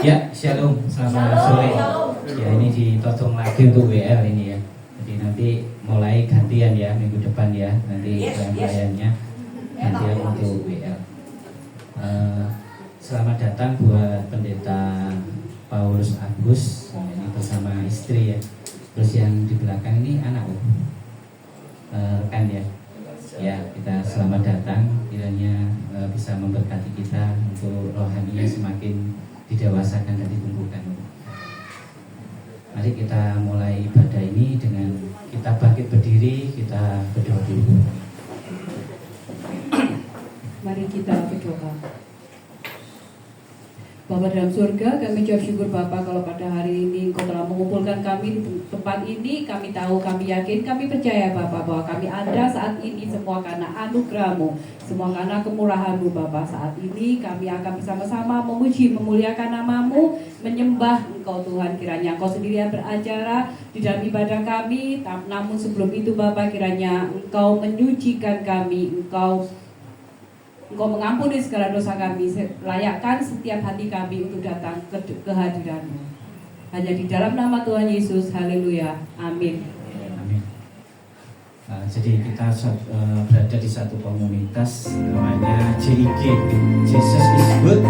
Ya, shalom, selamat sore. Ya, ini ditodong lagi untuk WL ini ya. Jadi nanti mulai gantian ya minggu depan ya. Nanti pelayannya gantian untuk WL. Selamat datang buat Pendeta Paulus Agus ini bersama istri ya. Terus yang di belakang ini anak rekan ya. Ya, kita selamat datang. Kiranya bisa memberkati kita untuk rohaninya semakin didewasakan dan ditumbuhkan. Mari kita mulai ibadah ini dengan kita bangkit berdiri, kita berdoa dulu. Mari kita berdoa. Bapa dalam surga, kami ucap syukur Bapa kalau pada hari ini Engkau telah mengumpulkan kami di tempat ini. Kami tahu, kami yakin, kami percaya Bapa bahwa kami ada saat ini semua karena anugerah-Mu, semua karena kemurahan-Mu Bapa. Saat ini kami akan bersama-sama memuji, memuliakan nama-Mu, menyembah Engkau Tuhan. Kiranya Engkau sendiri yang beracara di dalam ibadah kami. Namun sebelum itu Bapa, kiranya Engkau menyucikan kami, Engkau mengampuni segala dosa kami, layakkan setiap hati kami untuk datang ke hadiran-Mu. Hanya di dalam nama Tuhan Yesus, haleluya, amin. Amin. Jadi kita berada di satu komunitas namanya JIG, Jesus is good,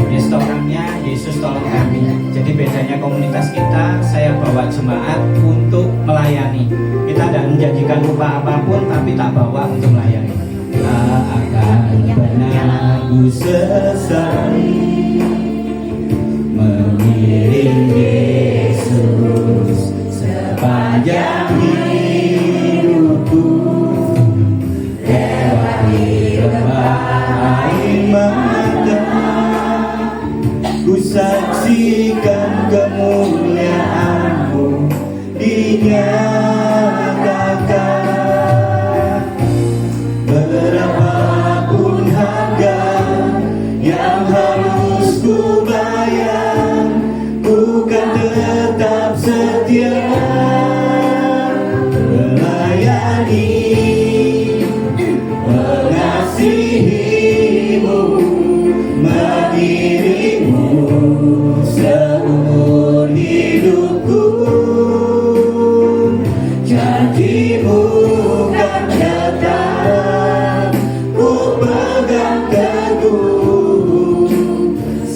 Yesus orangnya, Yesus tolong kami. Jadi bedanya komunitas kita, saya bawa jemaat untuk melayani. Kita tidak menjanjikan upah apapun, tapi tak bawa untuk melayani. Akan pernah ku sesali mengiring Yesus sepanjang hidupku, lewati lembah air mata, ku saksikan kemuliaan-Mu dinyatakan. Berapapun harga yang harus ku bayar, ku kan tetap setia melayani, mengasihi-Mu, mengiring-Mu seumur hidupku. Janji-Mu kan nyata,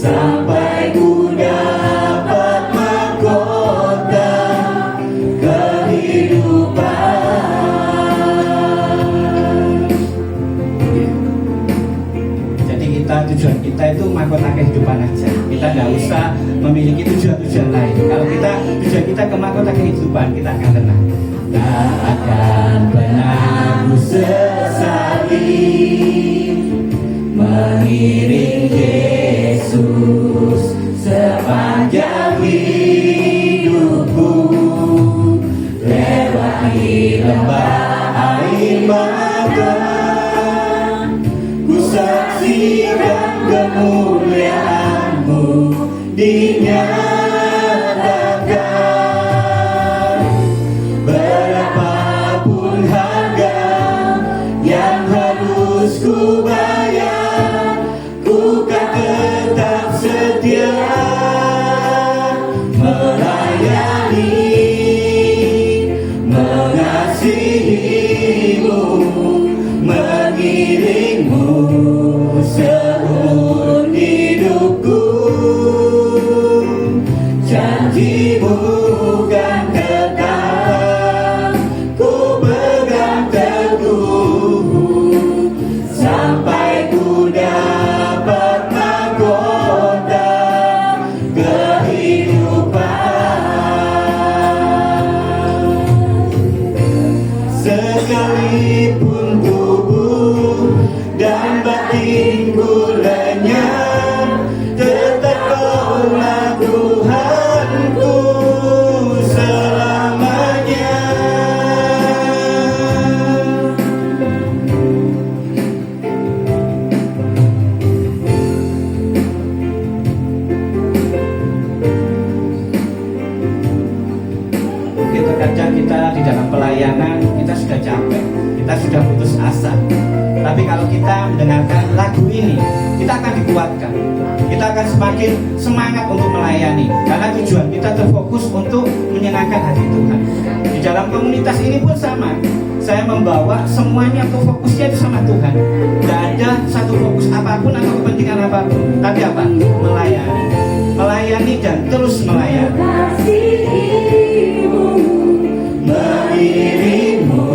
sampai ku dapat mahkota kehidupan. Jadi tujuan kita itu mahkota kehidupan aja. Kita nggak usah memiliki tujuan-tujuan lain. Kalau tujuan kita ke mahkota kehidupan, kita akan tenang. Tak akan pernah ku sesali mengiring Yesus sepanjang hidupku, lewati lembah air mata, ku saksikan kemuliaan-Mu dinyatakan. Berapapun harga yang harus ku bayar, ku kan tetap setia melayani, mengasihi-Mu, mengiring-Mu seumur hidupku. kita akan semakin semangat untuk melayani. Karena tujuan kita terfokus untuk menyenangkan hati Tuhan. Di dalam komunitas ini pun sama. Saya membawa semuanya tuh fokusnya itu sama Tuhan. Tidak ada satu fokus apapun atau kepentingan apapun. Tapi apa? Melayani. Melayani dan terus melayani. Mengiringmu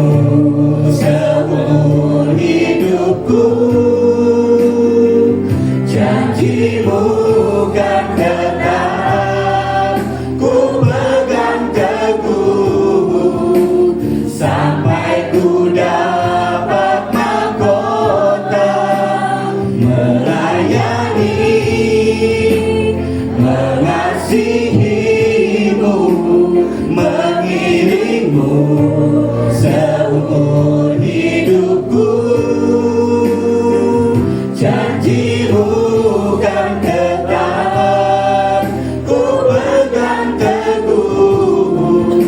seumur hidupku, janjimu kan tetap ku pegang teguh, sampai ku dapat mahkota melayani, mengasihimu, mengiringmu seumur hidupku, janjimu kan tetap ku pegang teguh,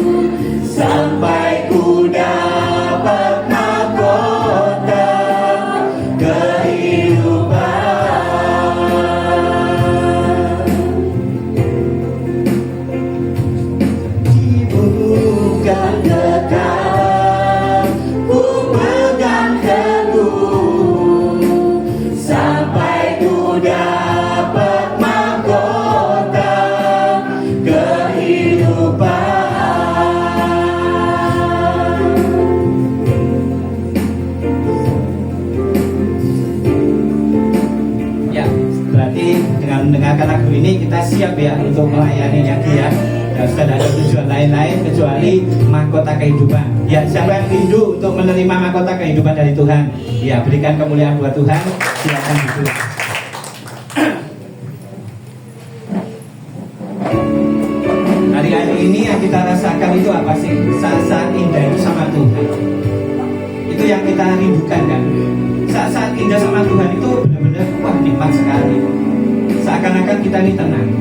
sampai ku dapat mahkota kehidupan. Bukan tetap ku pegang teguh, sampai ku dapat mahkota kehidupan. Ya, berarti dengan mendengarkan lagu ini kita siap ya untuk melayani lagi ya. Dan sudah ada tujuan lain-lain kecuali mahkota kehidupan. Ya, siapa yang rindu untuk menerima mahkota kehidupan dari Tuhan? Ya, berikan kemuliaan buat Tuhan. Silakan duduk. Hari-hari ini yang kita rasakan itu apa sih? Saat-saat indah itu sama Tuhan. Itu yang kita rindukan kan? Saat-saat indah sama Tuhan itu benar-benar wah nikmat sekali. Seakan-akan kita ini tenang.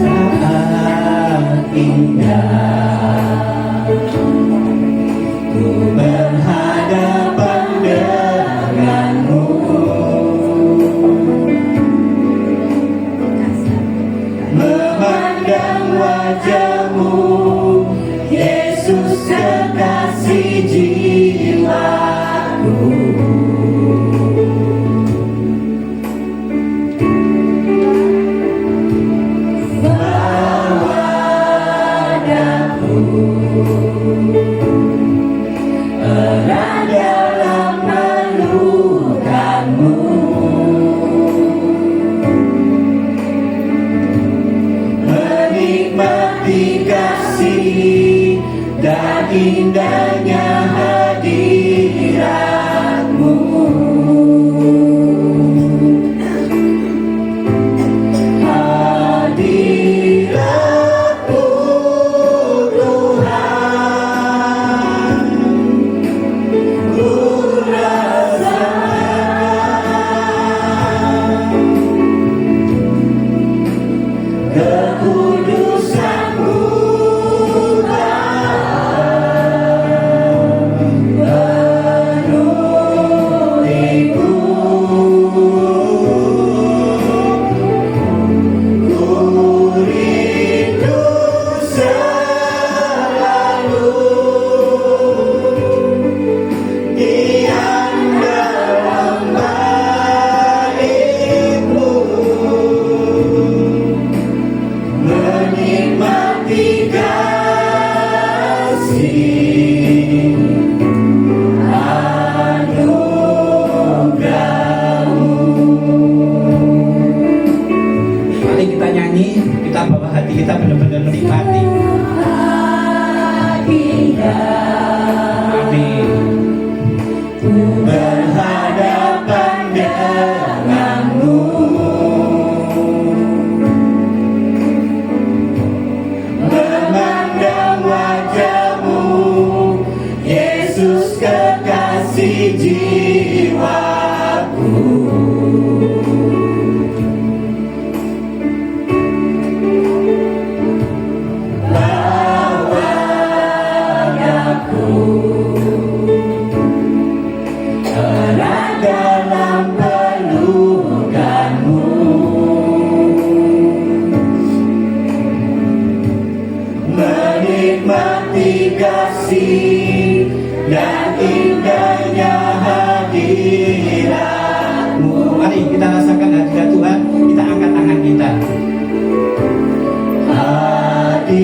Saat indah ku berhadapan denganmu, memandang wajahmu, Yesus kekasih jiwaku. Erat dalam pelukanmu, menikmati kasih dan indahnya hadiratmu. Hadiratmu Tuhan, ku rasakan kekudusan-Mu penuhiku. Ku rindu selalu diam dalam bait-Mu, menikmati kasih anugerah-Mu. Mari kita nyanyi, kita bawa hati kita benar-benar menikmati. Amin. Ku berhadapan denganmu, memandang wajahmu, Yesus kekasih jiwaku. Bawa kasih dan indahnya hadirat-Mu. Mari kita rasakan hadirat Tuhan, kita angkat tangan kita. Hadirat-Mu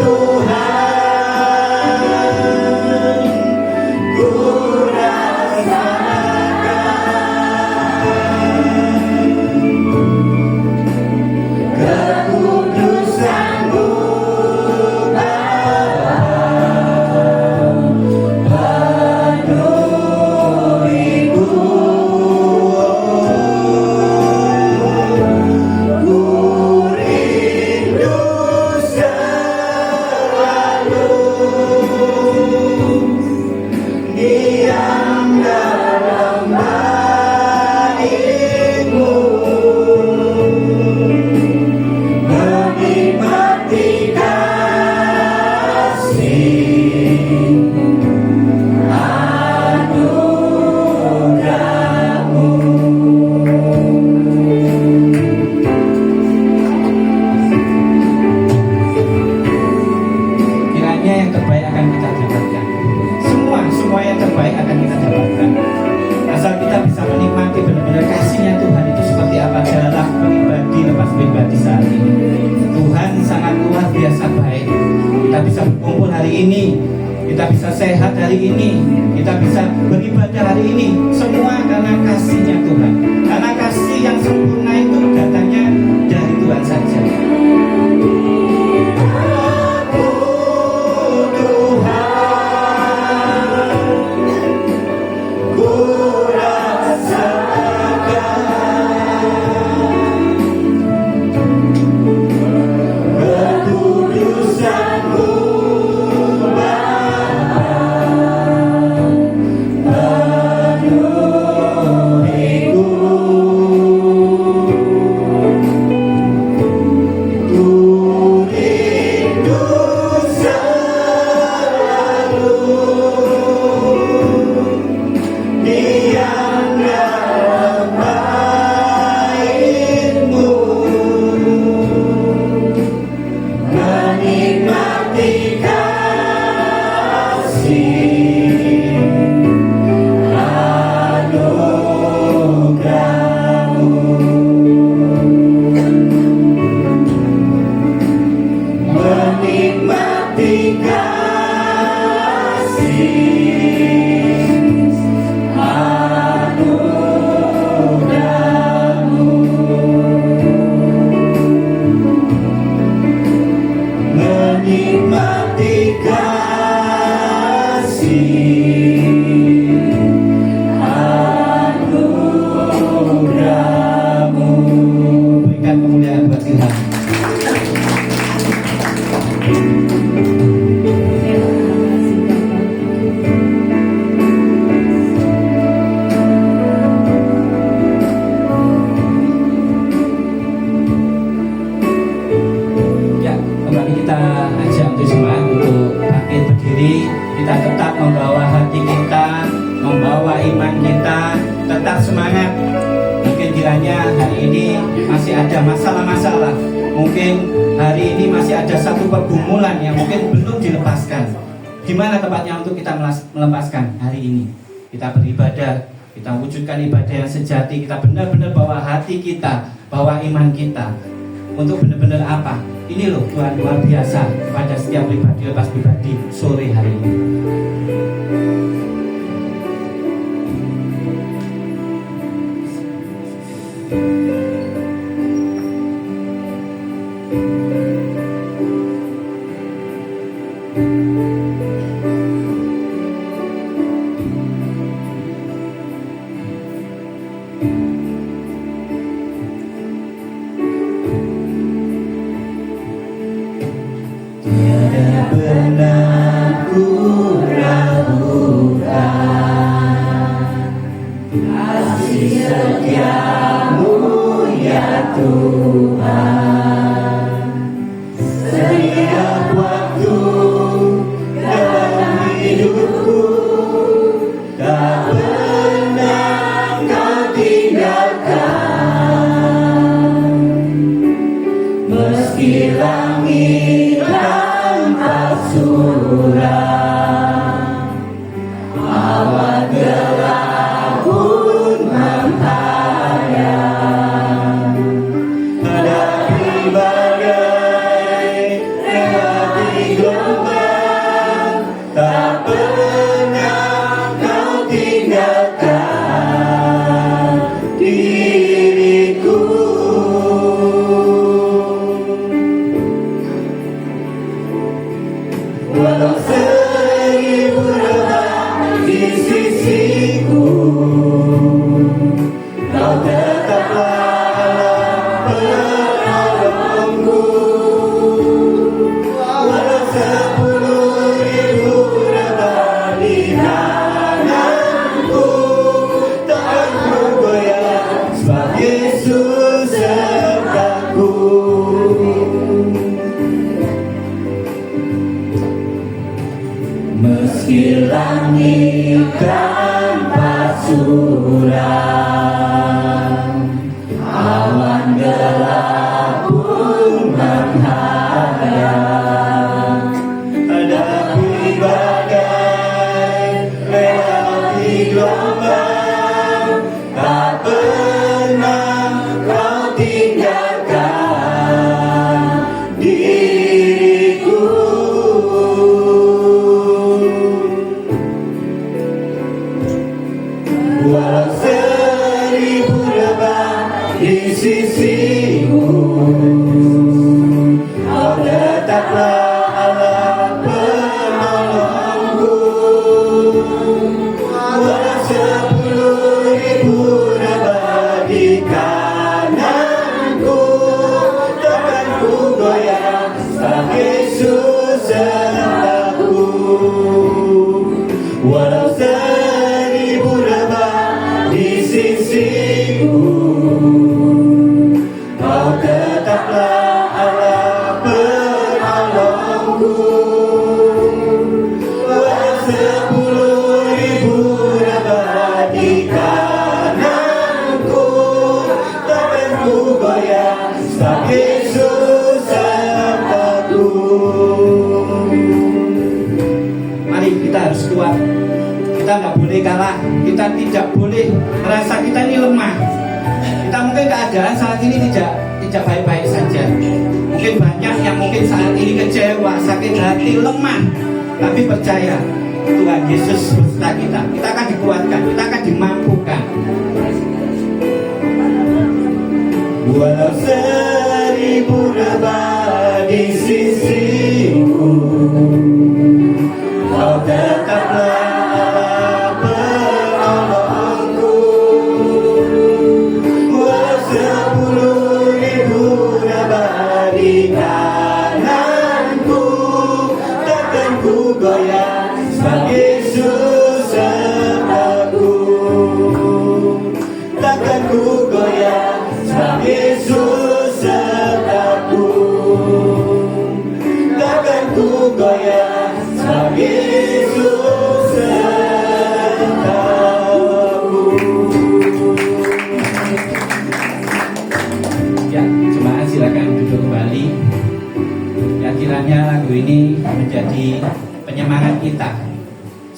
Tuhan, ku rasakan kekudusan-Mu sehat hari ini, kita bisa beribadah hari ini, semua karena kasih-Nya Tuhan. Karena kasih yang sempurna itu datangnya dari Tuhan saja. Gimana tempatnya untuk kita melepaskan hari ini? Kita beribadah, kita wujudkan ibadah yang sejati, kita benar-benar bawa hati kita, bawa iman kita. Untuk benar-benar apa? Ini loh Tuhan luar biasa kepada setiap pribadi lepas pribadi sore hari ini. Meski langit Kau tetaplah penolongku. Walau 10.000 rebah di kananku, takkan ku goyah, sebab Yesus sertaku. Meski langit tanpa suram, awan gelap pun menghadang, hadapi badai, lewati gelombang, tak pernah kau tinggalkan diriku. Walau 1000 rebah di sisiku, Kau tetaplah Allah penolongku. Walau 10.000 rebah di kananku, takkan ku goyah, sebab Yesus sertaku. Walau 1000 rebah di sisiku, Kau tetaplah Allah penolongku. Walau 10.000 rebah di kananku, takkan ku goyah, sebab Yesus sertaku. Mari kita harus kuat. Kita nggak boleh kalah. Kita tidak boleh merasa kita ini lemah. Kita mungkin keadaan saat ini tidak baik-baik saja. Mungkin banyak yang mungkin saat ini kecewa, sakit hati, lemah. Tapi percaya, Tuhan Yesus beserta kita. Kita akan dikuatkan, kita akan dimampukan. Walau 1000 rebah di sisiku, Kau tetaplah penolongku. Walau 10.000 rebah di kananku, takkan ku goyah, sebab Yesus sertaku. Takkan ku goyah, sebab Yesus sertaku. Takkan ku goyah, sebab Yesus sertaku. Ya, jemaat silakan duduk kembali. Ya, kiranya lagu ini menjadi penyemangat kita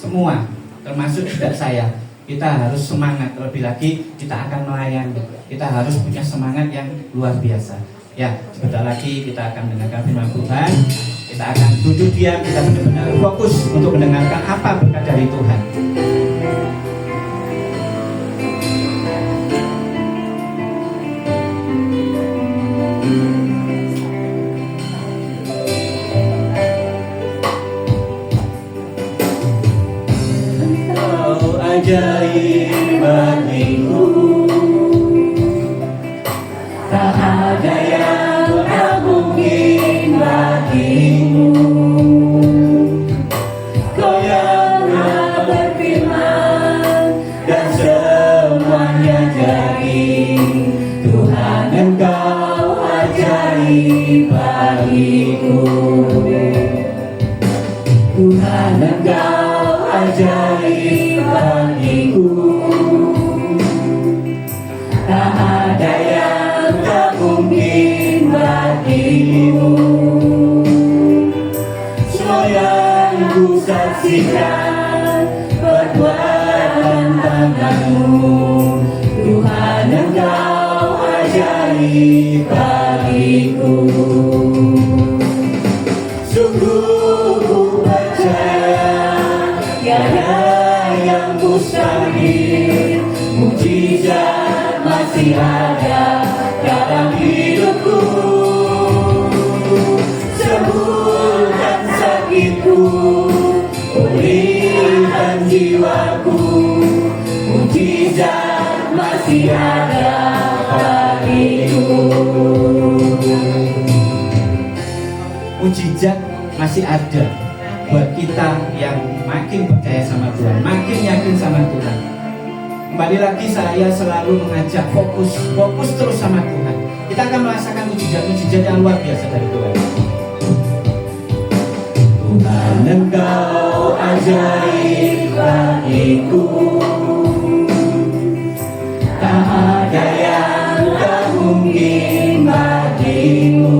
semua, termasuk juga saya. Kita harus semangat, terlebih lagi kita akan melayani. Kita harus punya semangat yang luar biasa. Ya, sebentar lagi kita akan mendengarkan firman Tuhan. Kita akan duduk diam, kita benar-benar fokus untuk mendengarkan apa berkat dari Tuhan. Kau ajaib bagiku, tak ada yang tak mungkin bagimu. Kau yang maha berfirman dan semuanya jadi. Tuhan, Engkau ajaib bagiku. Tuhan, Engkau ajaib bagiku. Tak ada yang tak mungkin bagimu. Semua yang ku saksikan perbuatan tanganmu. Tuhan, Engkau ajaib bagiku. Sungguh ku percaya tiada yang mustahil. Mujizat masih ada dalam hidupku. Sembuhkan sakitku, pulihkan jiwaku. Mujizat masih masih ada bagiku. Mujizat masih ada buat kita yang makin percaya sama Tuhan, makin yakin sama Tuhan. Kembali lagi saya selalu mengajak fokus terus sama Tuhan. Kita akan merasakan mujizat yang luar biasa dari Tuhan. Tuhan, Engkau ajaib bagiku, tak ada yang tak mungkin bagimu.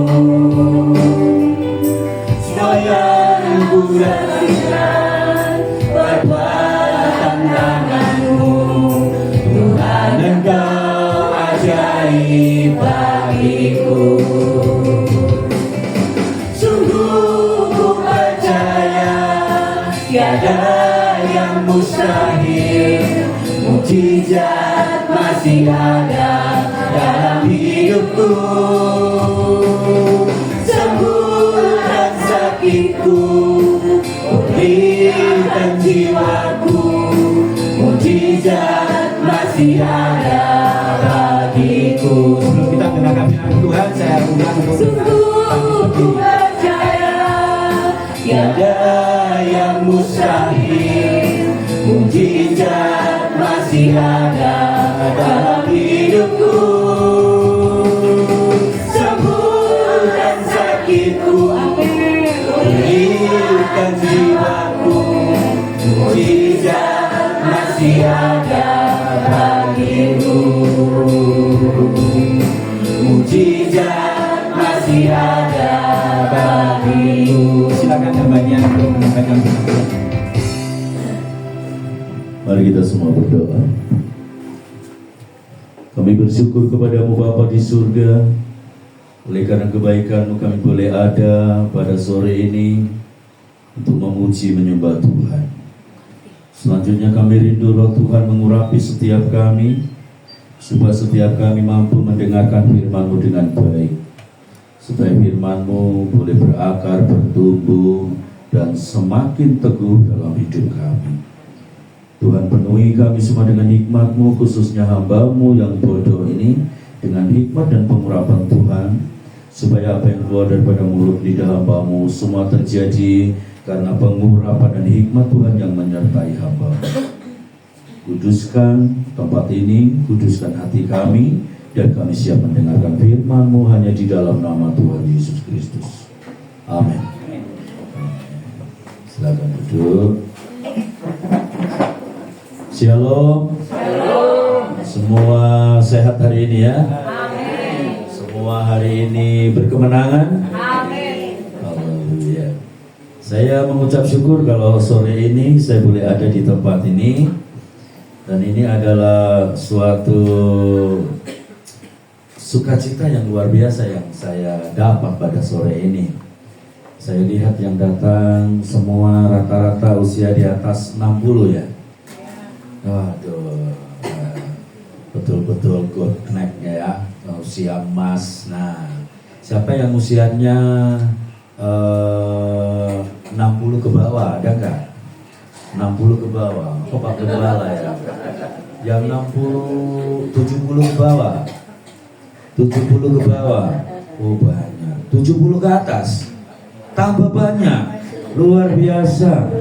Semua yang ku rasakan perbuatan tanganmu. Tuhan, Engkau ajaib bagiku. Sungguh ku percaya tiada yang mustahil. Mujizat masih ada dalam hidupku. Sembuhkan sakitku, pulihkan jiwaku. Mujizat masih ada bagiku. Sebelum kita mendengarkan firman Tuhan, saya ulang untuk Sungguh ku percaya tiada yang mustahil. Mujizat masih ada dalam hidupku. Sembuhkan sakitku, pulihkan jiwaku. Mujizat masih ada bagiku. Mujizat masih ada bagiku. Silakan temannya untuk menyampaikan firman. Mari kita semua berdoa. Kami bersyukur kepadamu Bapa di surga. Oleh karena kebaikan-Mu kami boleh ada pada sore ini untuk memuji menyembah Tuhan. Selanjutnya kami rindu Roh Tuhan mengurapi setiap kami, supaya setiap kami mampu mendengarkan firman-Mu dengan baik, supaya firman-Mu boleh berakar, bertumbuh, dan semakin teguh dalam hidup kami. Tuhan, penuhi kami semua dengan hikmat-Mu, khususnya hamba-Mu yang bodoh ini dengan hikmat dan pengurapan Tuhan, supaya apa yang keluar daripada mulut lidah hamba-Mu semua terjadi karena pengurapan dan hikmat Tuhan yang menyertai hamba-Mu. Kuduskan tempat ini, kuduskan hati kami, dan kami siap mendengarkan firman-Mu hanya di dalam nama Tuhan Yesus Kristus. Amin. Silakan duduk. Shalom. Semua sehat hari ini ya. Amin. Semua hari ini berkemenangan. Amin. Haleluya. Saya mengucap syukur kalau sore ini saya boleh ada di tempat ini. Dan ini adalah suatu sukacita yang luar biasa yang saya dapat pada sore ini. Saya lihat yang datang semua rata-rata usia di atas 60 ya. Waduh, betul-betul good neck-nya ya, usia emas. Nah, siapa yang usianya 60 ke bawah, ada nggak? 60 ke bawah, kok Pak Gembala ya? Yang 60, 70 ke bawah, 70 ke bawah, oh banyak. 70 ke atas, tambah banyak, luar biasa.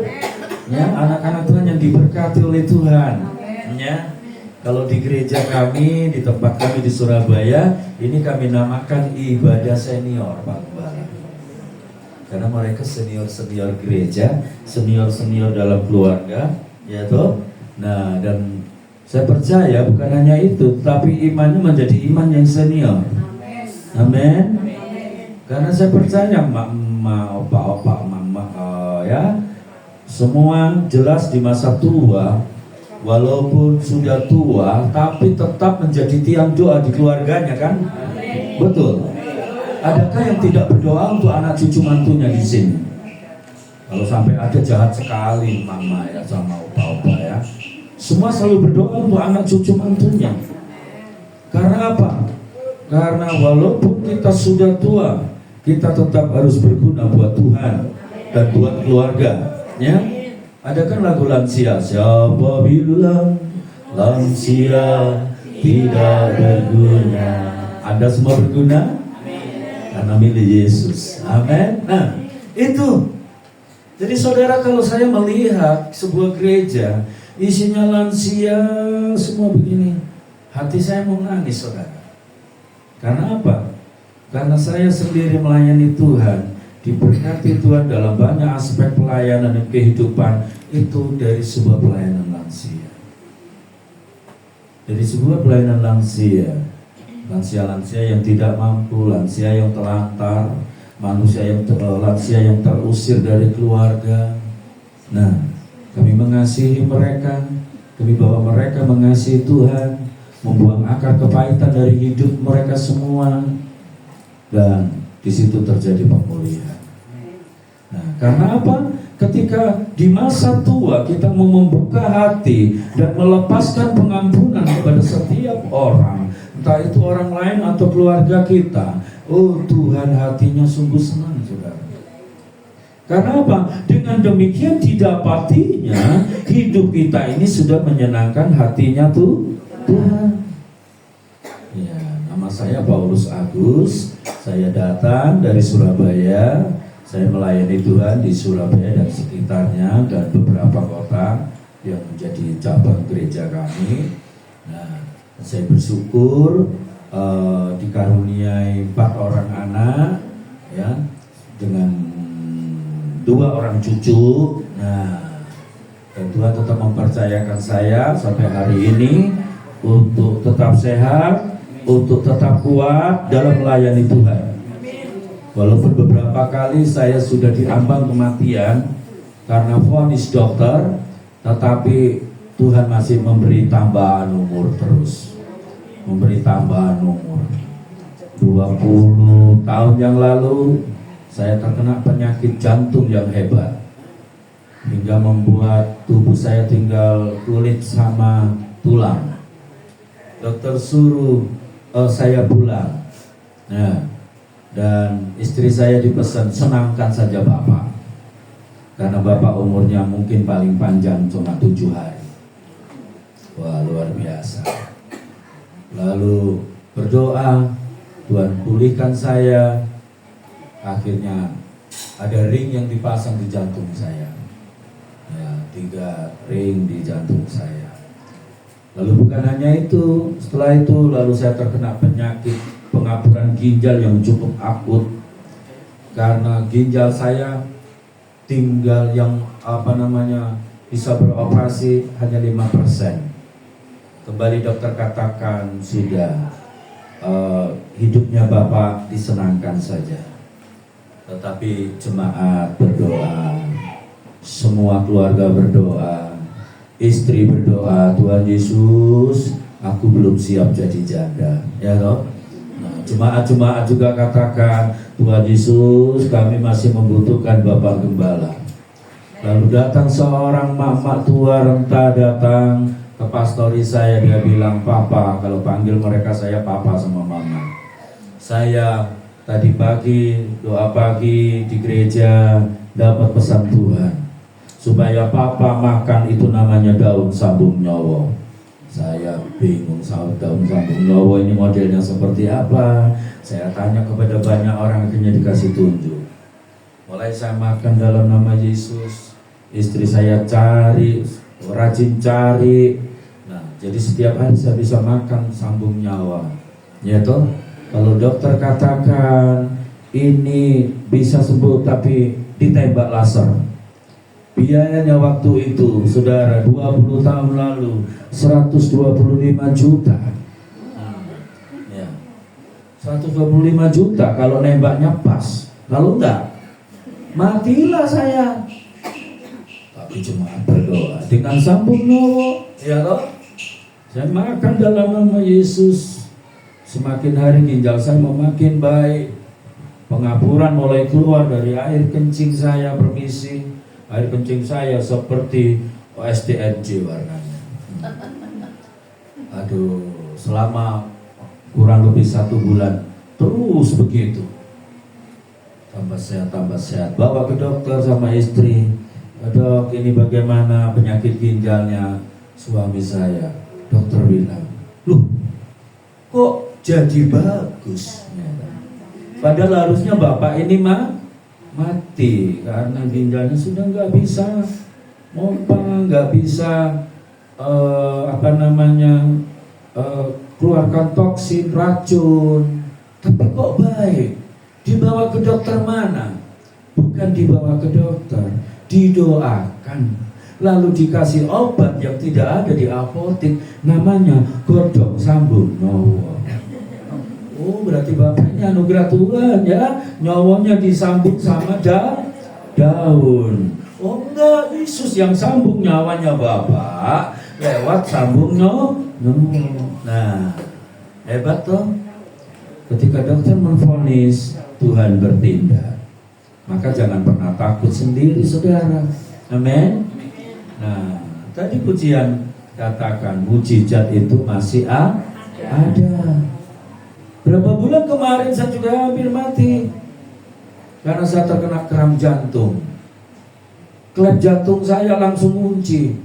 Ya, anak-anak Tuhan yang diberkati oleh Tuhan. Ya, kalau di gereja kami, di tempat kami di Surabaya, ini kami namakan ibadah senior, Pak Gembala. Karena mereka senior gereja, senior dalam keluarga, ya toh. Nah, dan saya percaya bukan hanya itu, tapi imannya menjadi iman yang senior. Amin. Karena saya percaya opa-opa, mama, ya. Semua jelas di masa tua, walaupun sudah tua, tapi tetap menjadi tiang doa di keluarganya kan? Betul. Adakah yang tidak berdoa untuk anak cucu mantunya di sini? Kalau sampai ada jahat sekali mama ya sama opa-opa ya. Semua selalu berdoa untuk anak cucu mantunya. Karena apa? Karena walaupun kita sudah tua, kita tetap harus berguna buat Tuhan dan buat keluarga. Ya, ada kan lagu lansia. Siapa bilang lansia tidak berguna. Anda semua berguna? Karena milik Yesus. Amin. Nah, itu. Jadi saudara, kalau saya melihat sebuah gereja isinya lansia semua begini, hati saya mau nangis, saudara. Karena apa? Karena saya sendiri melayani Tuhan, diberkati Tuhan dalam banyak aspek pelayanan dan kehidupan itu dari sebuah pelayanan lansia. Dari sebuah pelayanan lansia, lansia yang tidak mampu, lansia yang telantar, lansia yang terusir dari keluarga. Nah, kami mengasihi mereka, kami bawa mereka mengasihi Tuhan, membuang akar kepahitan dari hidup mereka semua, dan di situ terjadi pemulihan. Nah, karena apa? Ketika di masa tua kita mau membuka hati dan melepaskan pengampunan kepada setiap orang, entah itu orang lain atau keluarga kita, oh Tuhan hatinya sungguh senang, saudara. Karena apa? Dengan demikian didapatinya hidup kita ini sudah menyenangkan hatinya Tuhan. Ya, nama saya Paulus Agus. Saya datang dari Surabaya. Saya melayani Tuhan di Surabaya dan sekitarnya dan beberapa kota yang menjadi cabang gereja kami. Nah, saya bersyukur dikaruniai 4 orang anak, ya, dengan 2 orang cucu. Nah, dan Tuhan tetap mempercayakan saya sampai hari ini untuk tetap sehat, untuk tetap kuat dalam melayani Tuhan. Walaupun beberapa kali saya sudah diambang kematian karena vonis dokter, tetapi Tuhan masih memberi tambahan umur terus. Memberi tambahan umur. 20 tahun yang lalu saya terkena penyakit jantung yang hebat, hingga membuat tubuh saya tinggal kulit sama tulang. Dokter suruh saya pulang. Nah, dan istri saya dipesan, senangkan saja Bapak, karena Bapak umurnya mungkin paling panjang cuma 7 hari. Wah, luar biasa. Lalu berdoa, Tuhan pulihkan saya. Akhirnya ada ring yang dipasang di jantung saya, ya, 3 ring di jantung saya. Lalu bukan hanya itu, setelah itu lalu saya terkena penyakit pengapuran ginjal yang cukup akut, karena ginjal saya tinggal yang bisa beroperasi hanya 5%. Kembali dokter katakan sudah, hidupnya Bapak disenangkan saja. Tetapi jemaat berdoa, semua keluarga berdoa, istri berdoa, Tuhan Yesus, aku belum siap jadi janda, ya toh. Jemaat-jemaat juga katakan, Tuhan Yesus, kami masih membutuhkan Bapak Gembala. Lalu datang seorang mama tua renta datang ke pastori saya, dia bilang, Papa, kalau panggil mereka saya Papa sama Mama. Saya tadi pagi doa pagi di gereja dapat pesan Tuhan supaya Papa makan itu namanya daun sambung nyawa. Saya bingung, daun sambung nyawa ini modelnya seperti apa. Saya tanya kepada banyak orang, akhirnya dikasih tunjuk. Mulai saya makan dalam nama Yesus. Istri saya cari, rajin cari. Nah, jadi setiap hari saya bisa makan sambung nyawa. Ya toh, kalau dokter katakan ini bisa sembuh tapi ditembak laser. Biayanya waktu itu, saudara, 20 tahun lalu 125 juta. Ya. 125 juta kalau nembaknya pas. Kalau enggak, matilah saya. Tapi jemaat berdoa dengan sambung nyawa, ya toh. Saya makan dalam nama Yesus. Semakin hari ginjal saya makin baik. Pengapuran mulai keluar dari air kencing saya, permisi. Air kencing saya seperti STNJ warnanya. Aduh, selama kurang lebih 1 bulan terus begitu. Tambah sehat. Bawa ke dokter sama istri. Dok, ini bagaimana penyakit ginjalnya suami saya? Dokter bilang, loh, kok jadi bagus. Padahal harusnya bapak ini mati karena ginjalnya sudah nggak bisa pompa, nggak bisa keluarkan toksin, racun. Tapi kok baik? Dibawa ke dokter mana? Bukan dibawa ke dokter, didoakan. Lalu dikasih obat yang tidak ada di apotek, namanya godong sambung nyawa. Oh, berarti bapak ini anugerah Tuhan ya, nyawanya disambung sama daun. Oh enggak, Yesus yang sambung nyawanya bapak lewat sambung nyawa. Nah, hebat toh. Ketika dokter memvonis, Tuhan bertindak. Maka jangan pernah takut sendiri, saudara. Amin. Nah, tadi pujian katakan mujizat itu masih ada. Berapa bulan kemarin saya juga hampir mati karena saya terkena keram jantung. Klep jantung saya langsung kunci.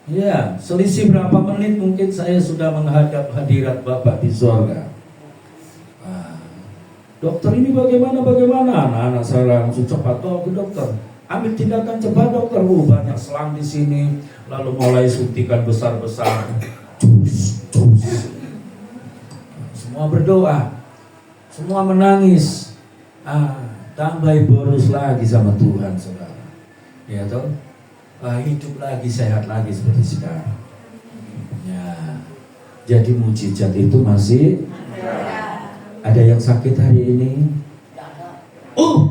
Ya, selisih berapa menit mungkin saya sudah menghadap hadirat Bapak di surga. Dokter ini bagaimana? Anak-anak saya langsung cepat ke dokter. Ambil tindakan cepat dokter. Banyak selang di sini. Lalu mulai suntikan besar-besar. Cus. Semua berdoa, semua menangis. Tambah bonus lagi sama Tuhan, saudara. Ya toh, hidup lagi, sehat lagi seperti sekarang. Ya, jadi mujizat itu masih ada. Yang sakit hari ini?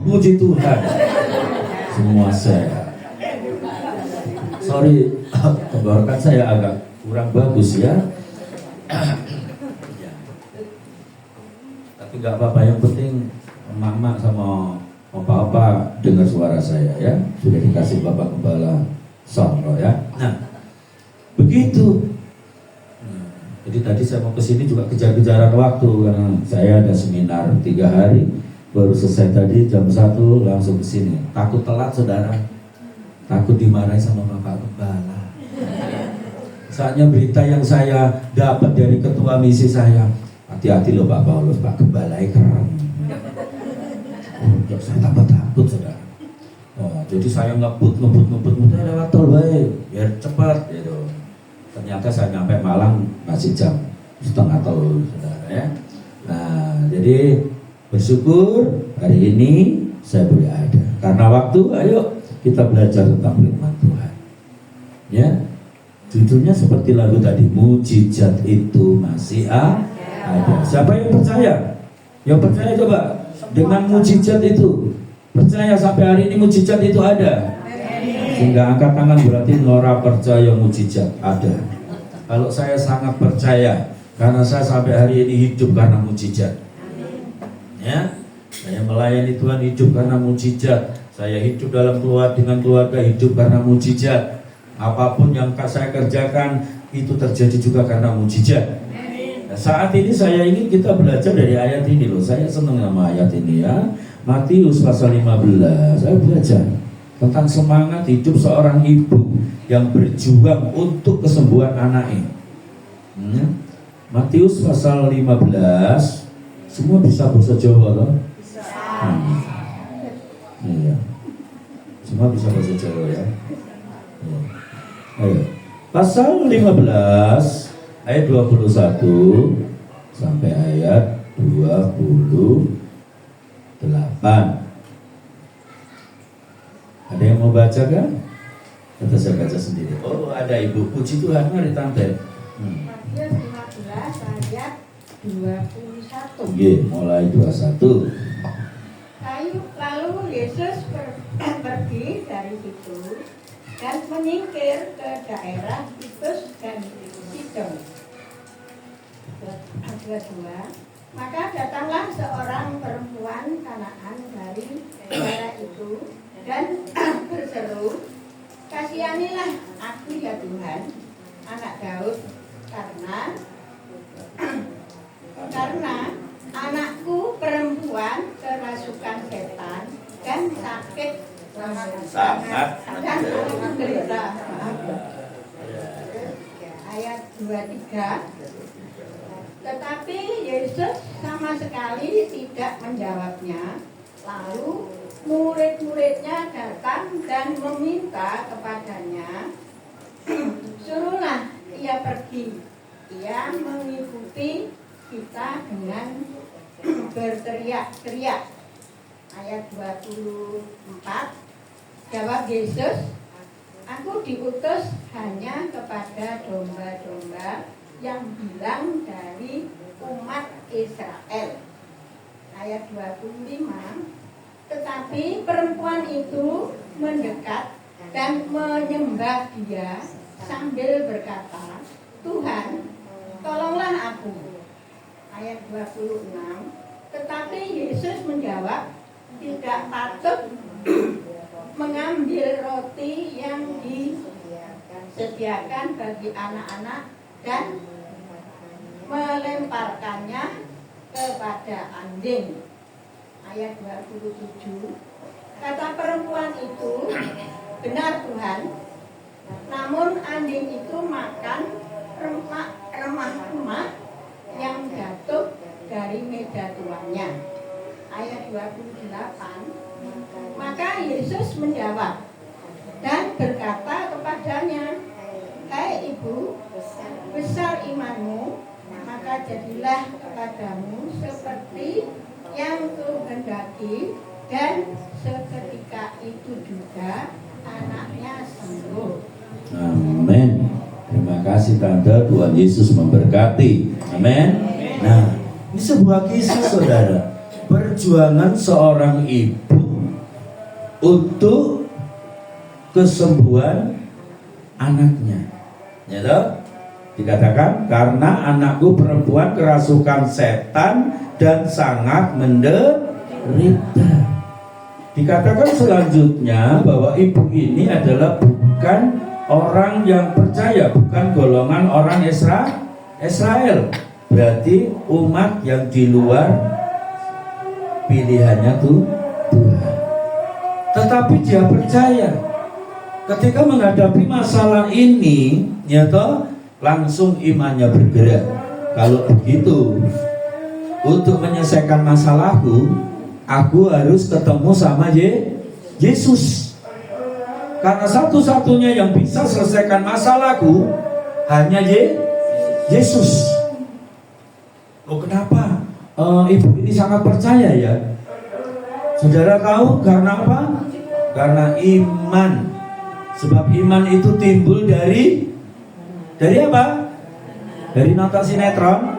Puji Tuhan, semua sehat. Sorry, tenggorokan saya agak kurang bagus ya. Tapi nggak apa-apa, yang penting mama sama opa-opa dengar suara saya ya. Sudah dikasih Bapak Gembala Sonro ya. Nah, begitu. Jadi tadi saya mau kesini juga kejar-kejaran waktu karena saya ada seminar 3 hari, baru selesai tadi jam 1 langsung kesini. Takut telat, saudara. Takut dimarahi sama Bapak Gembala. Saatnya berita yang saya dapat dari ketua misi saya, hati-hati loh Pak Paulus, Pak Gembala keren. Saya tambah takut, saudara. Jadi saya ngebut lewat tol baik, biar cepat gitu. Ternyata saya nyampe Malang masih jam 7:30, saudara ya. Nah, jadi bersyukur hari ini saya boleh ada. Karena waktu, ayo kita belajar tentang firman Tuhan. Ya, judulnya seperti lagu tadi, mujizat itu masih ada. Siapa yang percaya? Yang percaya coba dengan mujizat itu. Percaya sampai hari ini mujizat itu ada. Sehingga angkat tangan berarti Nora percaya mujizat ada. Kalau saya sangat percaya karena saya sampai hari ini hidup karena mujizat. Ya, saya melayani Tuhan hidup karena mujizat. Saya hidup dalam dengan keluarga hidup karena mujizat. Apapun yang saya kerjakan itu terjadi juga karena mujizat. Nah, saat ini saya ingin kita belajar dari ayat ini loh. Saya senang sama ayat ini ya. Matius pasal 15. Saya belajar tentang semangat hidup seorang ibu yang berjuang untuk kesembuhan anaknya. Matius pasal 15. Semua bisa bahasa Jawa loh? Bisa. Iya. Semua bisa bahasa Jawa ya. Ayo. Pasal 15 ayat 21 sampai ayat 28. Ada yang mau baca kan? Atau saya baca sendiri? Oh, ada ibu. Puji Tuhan, mari tante. Matius 15 ayat 21. Oke, mulai 21. Lalu Yesus pergi dari situ dan menyingkir ke daerah Titus dan Sidon. 22. Maka datanglah seorang perempuan Kanaan dari daerah itu dan berseru, "Kasihanilah aku ya Tuhan, anak Daud, karena anakku perempuan kerasukan setan dan sakit sangat menderita." Ayat 23. Yesus sama sekali tidak menjawabnya. Lalu murid-muridnya datang dan meminta kepadanya, suruhlah ia pergi. Ia mengikuti kita dengan berteriak-teriak. Ayat 24, jawab Yesus, aku diutus hanya kepada domba-domba yang hilang dari umat Israel. Ayat 25, tetapi perempuan itu mendekat dan menyembah dia sambil berkata, Tuhan, tolonglah aku. Ayat 26, tetapi Yesus menjawab, tidak patut mengambil roti yang disediakan bagi anak-anak dan melemparkannya kepada anjing. Ayat 27, kata perempuan itu, benar Tuhan, namun anjing itu makan remah-remah yang jatuh dari meja tuannya. Ayat 28, maka Yesus menjawab dan berkata kepadanya, hai ibu, besar imanmu, maka jadilah kepadamu seperti yang kuhendaki, dan seketika itu juga anaknya sembuh. Amin. Terima kasih Tante, Tuhan Yesus memberkati. Amin. Nah, ini sebuah kisah saudara, perjuangan seorang ibu untuk kesembuhan anaknya. Ya toh? Dikatakan karena anakku perempuan kerasukan setan dan sangat menderita. Dikatakan selanjutnya bahwa ibu ini adalah bukan orang yang percaya, bukan golongan orang Israel. Berarti umat yang di luar pilihannya tuh Tuhan. Tetapi dia percaya. Ketika menghadapi masalah ini, ya toh, langsung imannya bergerak. Kalau begitu, untuk menyelesaikan masalahku, aku harus ketemu sama Yesus. Karena satu-satunya yang bisa selesaikan masalahku hanya Yesus. Loh, kenapa? Ibu ini sangat percaya ya. Saudara tahu karena apa? Karena iman. Sebab iman itu timbul dari apa? Dari nonton sinetron,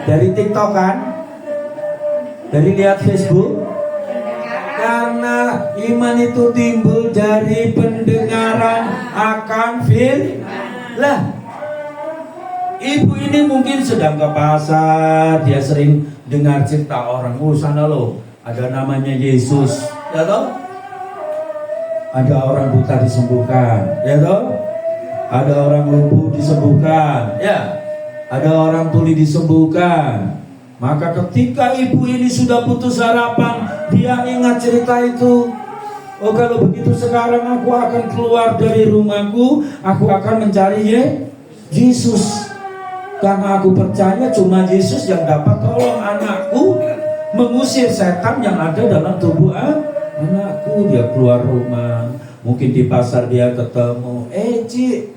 dari TikTokan, dari lihat Facebook. Karena iman itu timbul dari pendengaran akan firman. Lah, ibu ini mungkin sedang ke pasar, dia sering dengar cerita orang, sana lo, ada namanya Yesus, ya toh? Ada orang buta disembuhkan, ya toh? Ada orang lumpuh disembuhkan, ya. Ada orang tuli disembuhkan. Maka ketika ibu ini sudah putus harapan, dia ingat cerita itu. Oh, kalau begitu sekarang aku akan keluar dari rumahku, aku akan mencari Yesus. Karena aku percaya cuma Yesus yang dapat tolong anakku mengusir setan yang ada dalam tubuh anakku. Dia keluar rumah, mungkin di pasar dia ketemu, Cik,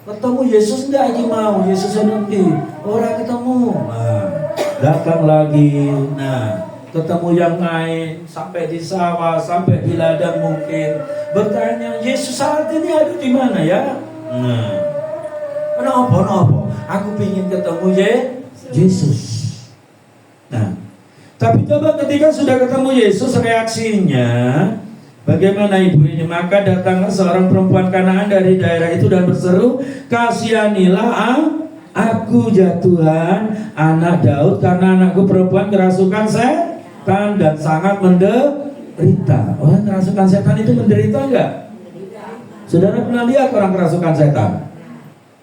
ketemu Yesus enggak? Ini mau Yesus nanti orang ketemu. Nah, datang lagi, nah ketemu yang lain, sampai di sawah, sampai di ladang mungkin bertanya, Yesus saat ini ada di mana ya? Nah, kenapa? Aku ingin ketemu Yesus. Nah, tapi coba ketika sudah ketemu Yesus, reaksinya bagaimana ibu ini? Maka datanglah seorang perempuan Kanaan dari daerah itu dan berseru, kasihanilah aku ya Tuhan, anak Daud, karena anakku perempuan kerasukan setan dan sangat menderita. Oh, kerasukan setan itu menderita enggak? Saudara pernah lihat orang kerasukan setan?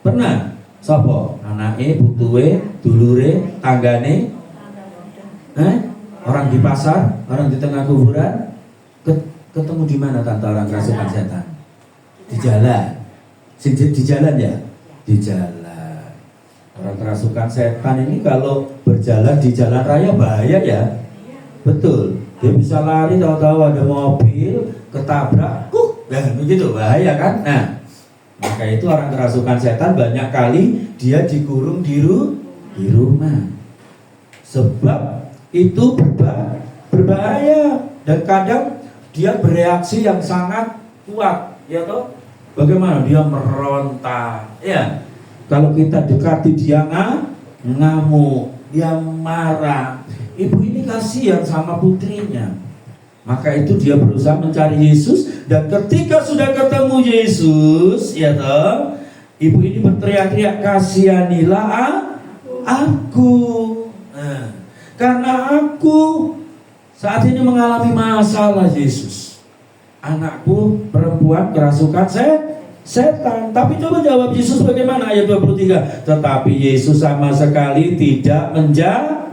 Pernah? Sopo? Anake, putuwe, dulure, tanggane? Orang di pasar, orang di tengah kuburan? Ketemu di mana tante orang kerasukan setan? Di jalan. Di jalan ya? Di jalan. Orang kerasukan setan ini kalau berjalan di jalan raya bahaya ya. Betul. Dia bisa lari, tahu-tahu ada mobil ketabrak, begitu bahaya kan? Nah, maka itu orang kerasukan setan banyak kali dia dikurung di rumah. Sebab itu berbahaya dan kadang dia bereaksi yang sangat kuat, ya toh? Bagaimana dia meronta, ya? Kalau kita dekati dia ngamuk, dia marah. Ibu ini kasihan sama putrinya. Maka itu dia berusaha mencari Yesus, dan ketika sudah ketemu Yesus, ya toh, ibu ini berteriak-teriak, kasihanilah aku. Nah, karena aku saat ini mengalami masalah Yesus. Anakku perempuan kerasukan setan. Tapi coba jawab Yesus bagaimana ayat 23. Tetapi Yesus sama sekali tidak menjawab.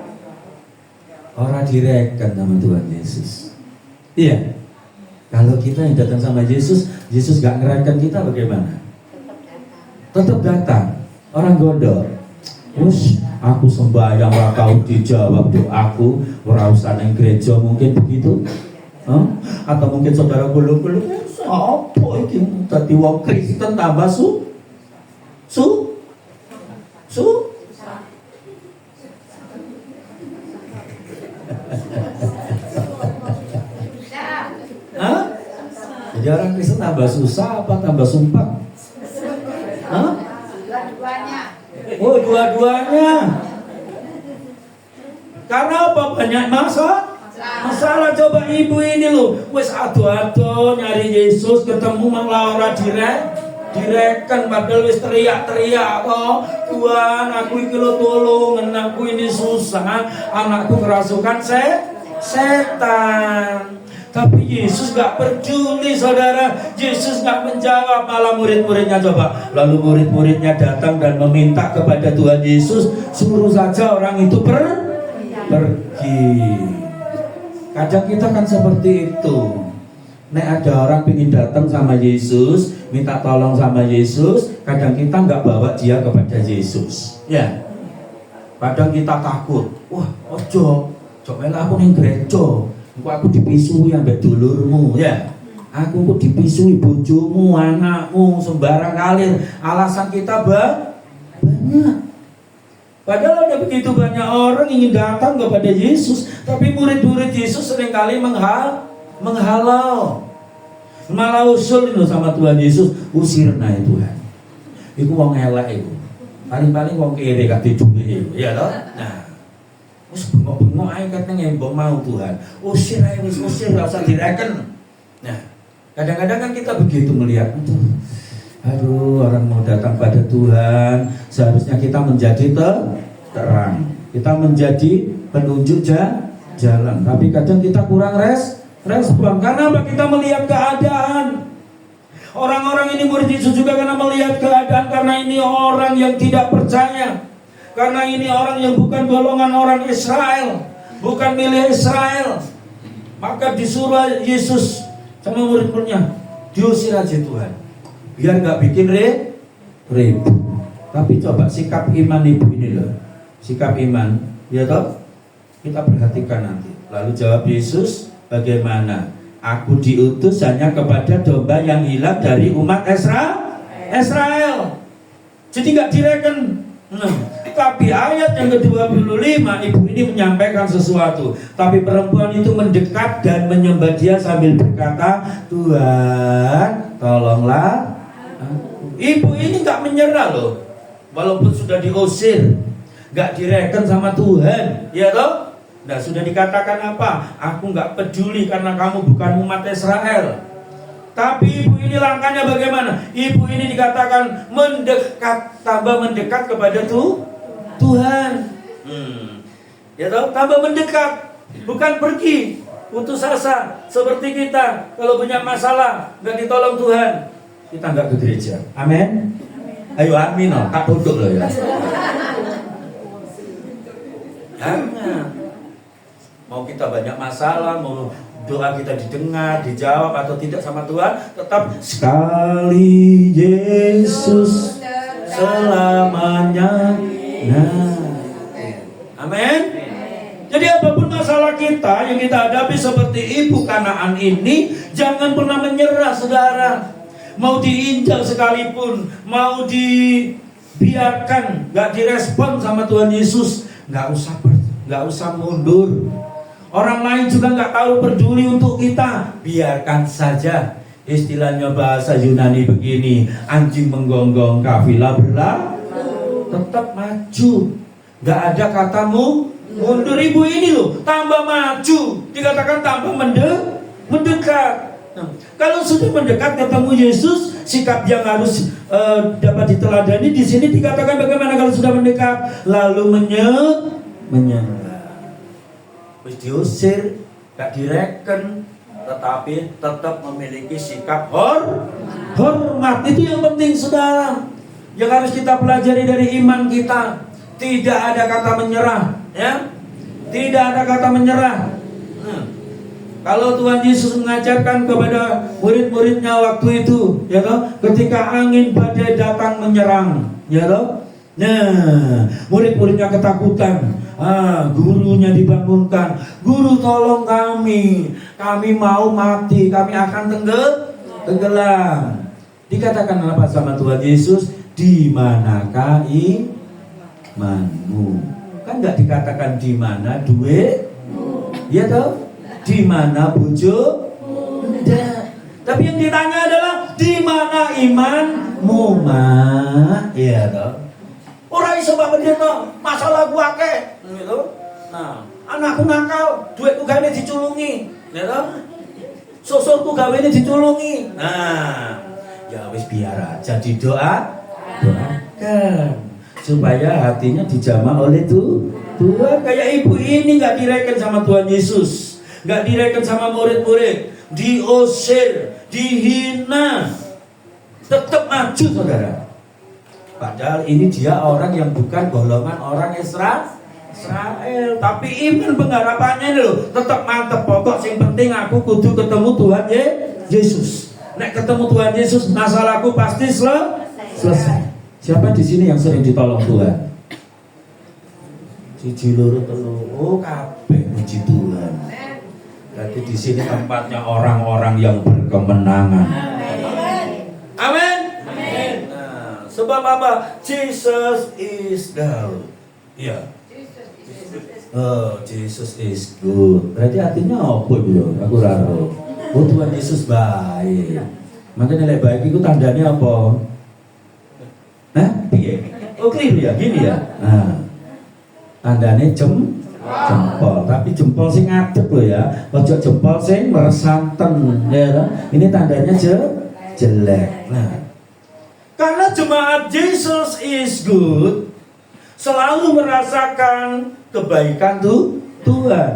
Orang direken sama Tuhan Yesus. Iya. Kalau kita yang datang sama Yesus, Yesus gak ngereken kita bagaimana? Tetap datang. Orang gondok. Aku sembahyang ora tau dijawab doaku, ora usah nang gereja, mungkin begitu. Atau mungkin saudara gulung-gulung, apa iki dadi wong Kristen tambah su? Jadi orang Kristen tambah susah apa tambah sumpah? Dua-duanya. Oh, dua-duanya. Karena apa? Banyak masalah. Coba ibu ini loh, wes ado-ado nyari Yesus, ketemu malah ora direken, padahal wis teriak-teriak kok, Tuhan aku iki lho tolong, anakku ini susah, anakku kerasukan setan. Tapi Yesus gak peduli saudara. Yesus gak menjawab, malah murid-muridnya coba. Lalu murid-muridnya datang dan meminta kepada Tuhan Yesus, suruh saja orang itu pergi. Kadang kita kan seperti itu. Nek ada orang ingin datang sama Yesus, minta tolong sama Yesus, kadang kita gak bawa dia kepada Yesus. Ya. Kadang kita takut. Wah, ojo melak aku ning gereja. Aku dipisui ambek dulurmu, ya. Aku dipisui bojomu, anakmu, sembarang kalir. Alasan kita banyak. Padahal ada begitu banyak orang ingin datang kepada Yesus, tapi murid-murid Yesus seringkali menghalau. Malah usul itu sama Tuhan Yesus, usirna Tuhan. Iku wong elek iku. Paling-paling wong kere gak diduwe, ya toh? Nah, wis bengok-bengok ae katanya ngembong mau Tuhan. Usir ae wis, usir gak usah direken. Nah, kadang-kadang kan kita begitu melihat, aduh orang mau datang pada Tuhan, seharusnya kita menjadi terang. Kita menjadi penunjuk jalan. Tapi kadang kita kurang respon. Karena apa? Kita melihat keadaan. Orang-orang ini murid Yesus juga karena melihat keadaan, karena ini orang yang tidak percaya. Karena ini orang yang bukan golongan orang Israel, bukan milik Israel. Maka disuruh Yesus sama murid-muridnya, diusir aja Tuhan, biar gak bikin ribut. Tapi coba sikap iman ibu ini loh, sikap iman, ya toh? Kita perhatikan nanti. Lalu jawab Yesus, bagaimana? Aku diutus hanya kepada domba yang hilang dari umat Israel. Jadi gak direken. Tapi ayat yang ke-25, ibu ini menyampaikan sesuatu. Tapi perempuan itu mendekat dan menyembah dia sambil berkata, Tuhan, tolonglah. Ibu ini gak menyerah loh, walaupun sudah diusir, gak direken sama Tuhan, ya toh? Nah, sudah dikatakan apa? Aku gak peduli karena kamu bukan umat Israel. Tapi ibu ini langkahnya bagaimana? Ibu ini dikatakan mendekat, tambah mendekat kepada Tuhan. Ya toh, tambah mendekat, bukan pergi putus asa seperti kita. Kalau punya masalah nggak ditolong Tuhan, kita nggak ke gereja. Amin. Ayo amin loh, tak duduk loh ya. Jangan. Mau kita banyak masalah, mau doa kita didengar, dijawab atau tidak sama Tuhan, tetap sekali Yesus selamanya Nah, amin. Jadi apapun masalah kita yang kita hadapi seperti ibu Kanaan ini, jangan pernah menyerah, saudara. Mau diinjak sekalipun, mau dibiarkan, nggak direspon sama Tuhan Yesus, nggak usah mundur. Orang lain juga nggak tahu peduli untuk kita, biarkan saja. Istilahnya bahasa Yunani begini, anjing menggonggong kafilah berlalu, tetap maju. Nggak ada katamu mundur. Ibu ini loh tambah maju, dikatakan tambah mendekat. Nah, kalau sudah mendekat ketemu Yesus, sikap yang harus dapat diteladani di sini dikatakan bagaimana kalau sudah mendekat, lalu menyerah. Wis diusir, gak direken, tetapi tetap memiliki sikap hormat. Itu yang penting, saudara. Yang harus kita pelajari dari iman kita. Tidak ada kata menyerah, ya. Tidak ada kata menyerah. Kalau Tuhan Yesus mengajarkan kepada murid-muridnya waktu itu, ya toh, ketika angin badai datang menyerang, ya toh. Nah, murid-muridnya ketakutan. Gurunya dibangunkan. Guru, tolong kami mau mati, kami akan tenggelam. Dikatakan apa sama Tuhan Yesus? Di manakah imanmu? Kan nggak dikatakan di mana duitmu, ya toh? Di mana bojo? Tidak. Tapi yang ditanya adalah di mana imanmu, Mak? Ya toh. Ora iso Pak Pendeta, masalah gua akeh, gitu. Nah, anakku nakal, duitku gawe diculungi, gitu. Susurku gawe diculungi. Nah, ya wis biar aja doakan supaya hatinya dijamah oleh Tuhan. Kayak ibu ini nggak direken sama Tuhan Yesus, nggak direken sama murid-murid, diusir, dihina, tetap maju, saudara. Padahal ini dia orang yang bukan golongan orang Israel, tapi iman pengharapannya loh tetap mantep. Pokok yang penting aku kudu ketemu Tuhan Yesus. Nek ketemu Tuhan Yesus, masalahku pasti selesai. Siapa di sini yang sering ditolong Tuhan? Siji loro telu, oh kabeh puji Tuhan. Berarti di sini tempatnya orang-orang yang berkemenangan. Amin. Sebab apa? Jesus is good. Iya. Oh, Jesus is good. Berarti artinya apa itu? Aku raro. Oh, Tuhan Yesus baik. Makanya nilai baik itu tandanya apa? Hah? Piye? Oh, clear ya, gini ya. Nah, tandanya jempol, tapi jempol sing ngadep loh ya. Ojo jempol sing meresanten, ya. Ini tandanya jelek. Nah, karena jemaat Jesus is good selalu merasakan kebaikan Tuhan.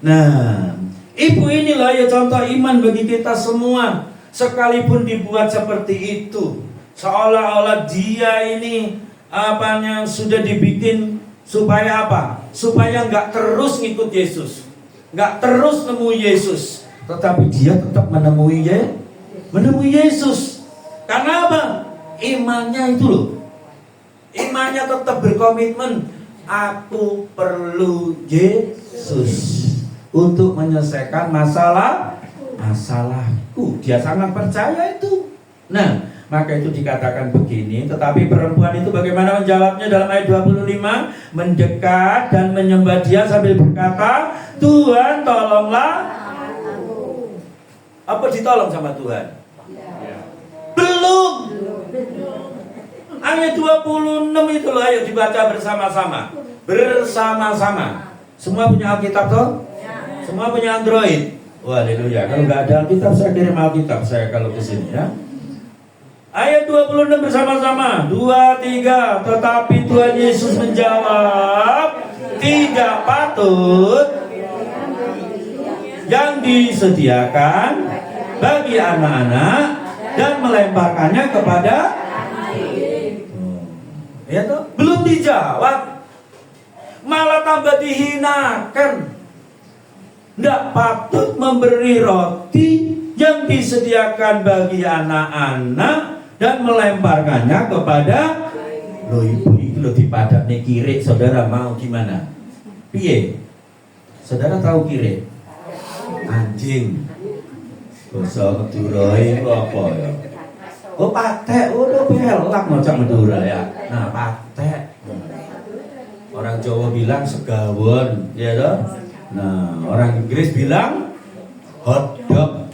Nah, ibu inilah ya contoh iman bagi kita semua. Sekalipun dibuat seperti itu, seolah-olah dia ini apanya sudah dibikin supaya apa? Supaya nggak terus ngikut Yesus, nggak terus nemu Yesus, tetapi dia tetap menemui Yesus. Karena apa? Imannya itu loh, imannya tetap berkomitmen. Aku perlu Yesus untuk menyelesaikan masalahku. Dia sangat percaya itu. Nah, maka itu dikatakan begini. Tetapi perempuan itu bagaimana menjawabnya dalam ayat 25? Mendekat dan menyembah dia sambil berkata, Tuhan tolonglah. Apa ditolong sama Tuhan? Belum. Ayat 26 itu loh, ayo dibaca bersama-sama. Semua punya Alkitab toh? Semua punya Android. Wah, haleluya. Kalau nggak ada Alkitab, saya kirim Alkitab saya kalau ke sini ya. Ayat 26 bersama-sama. 2, 3. Tetapi Tuhan Yesus menjawab, tidak patut yang disediakan bagi anak-anak dan melemparkannya kepada ya toh? Belum dijawab, malah tambah dihinakan. Tidak patut memberi roti yang disediakan bagi anak-anak dan melemparkannya kepada loh ibu lo dipadakne kirik, saudara mau gimana? Piye? Saudara tahu kirik? Anjing. Basa Madura itu apa ya? Oh patek, udah belak macam Madura ya. Nah patek. Orang Jawa bilang segawon, ya toh? Nah orang Inggris bilang hot dog.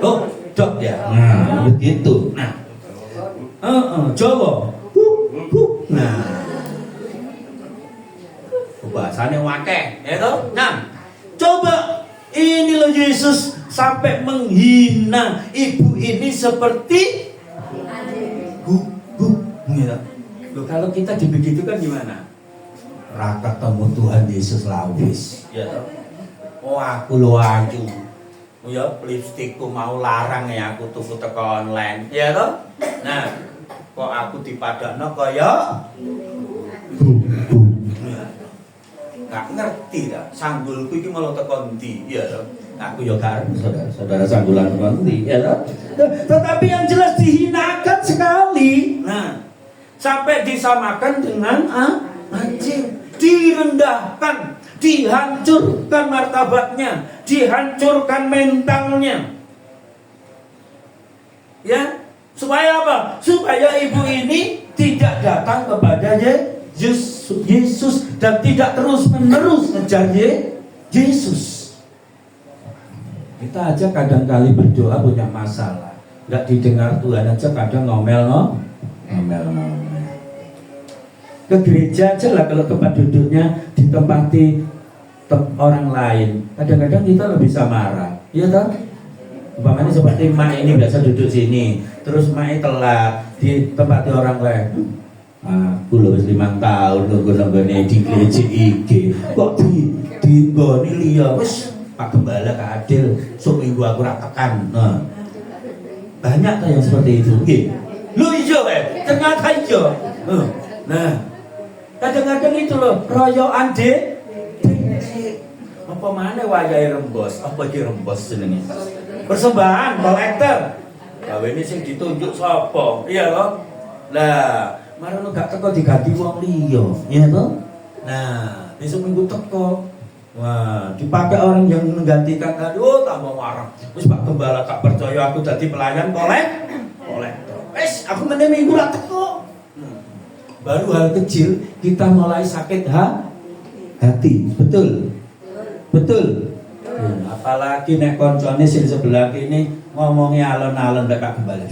Oh dog ya. Nah begitu. Nah Jawa. Nah bahasanya wakeh, ya toh? Nah coba ini loh Yesus sampai menghina ibu ini seperti gitu. Loh, kalau kita dibegitukan gimana? Raka temu Tuhan Yesus lawis, ya toh? Oh aku lo ayu, ya lipstikku mau larang ya aku tuku teko online, ya toh? Nah, kok aku dipadakno kaya gak ngerti dah, sanggulku iki malah teko ndi, ya toh? Aku ya gak saudara sanggulan teko ndi, ya toh? Tetapi yang jelas dihinakan sekali. Nah, sampai disamakan dengan anjing, direndahkan, dihancurkan martabatnya, dihancurkan mentalnya. Ya, supaya apa? Supaya ibu ini tidak datang kepada Yesus dan tidak terus-menerus ngejar Yesus. Kita aja kadang-kali berdoa punya masalah, nggak didengar Tuhan aja kadang ngomel. Ke gereja aja lah kalau tempat duduknya ditempati orang lain, kadang-kadang kita lebih bisa marah, iya toh? Umpamanya seperti mak ini biasa duduk sini, terus mak telat ditempati orang lain. Aku loh 5 tahun nunggu-nunggu di gereja IG, kok di goni liya wis Pak Gembala keadil, seminggu aku ratekan. Nah, banyak tuh yang seperti itu. Lu iya ternyata iya. Nah, kadang-kadang itu loh royoan apa mana wayahe rembos, apa iki rembos jenenge? Persembahan kolektor. Gawe ini sing ditunjuk sapa? Iya loh. Lah, marang gak teko diganti wong liya, ya toh? Nah, besok minggu teko. Wah, dipakai orang yang menggantikan tadi, tambah marah. Terus Pak Gembala tak percaya aku jadi pelayan kolektor. Aku meneh minggu ra teko. Baru hal kecil kita mulai sakit hati, betul. Apalagi nek koncone sing sebelah kini ngomongnya alon-alon nek Pak Gembala.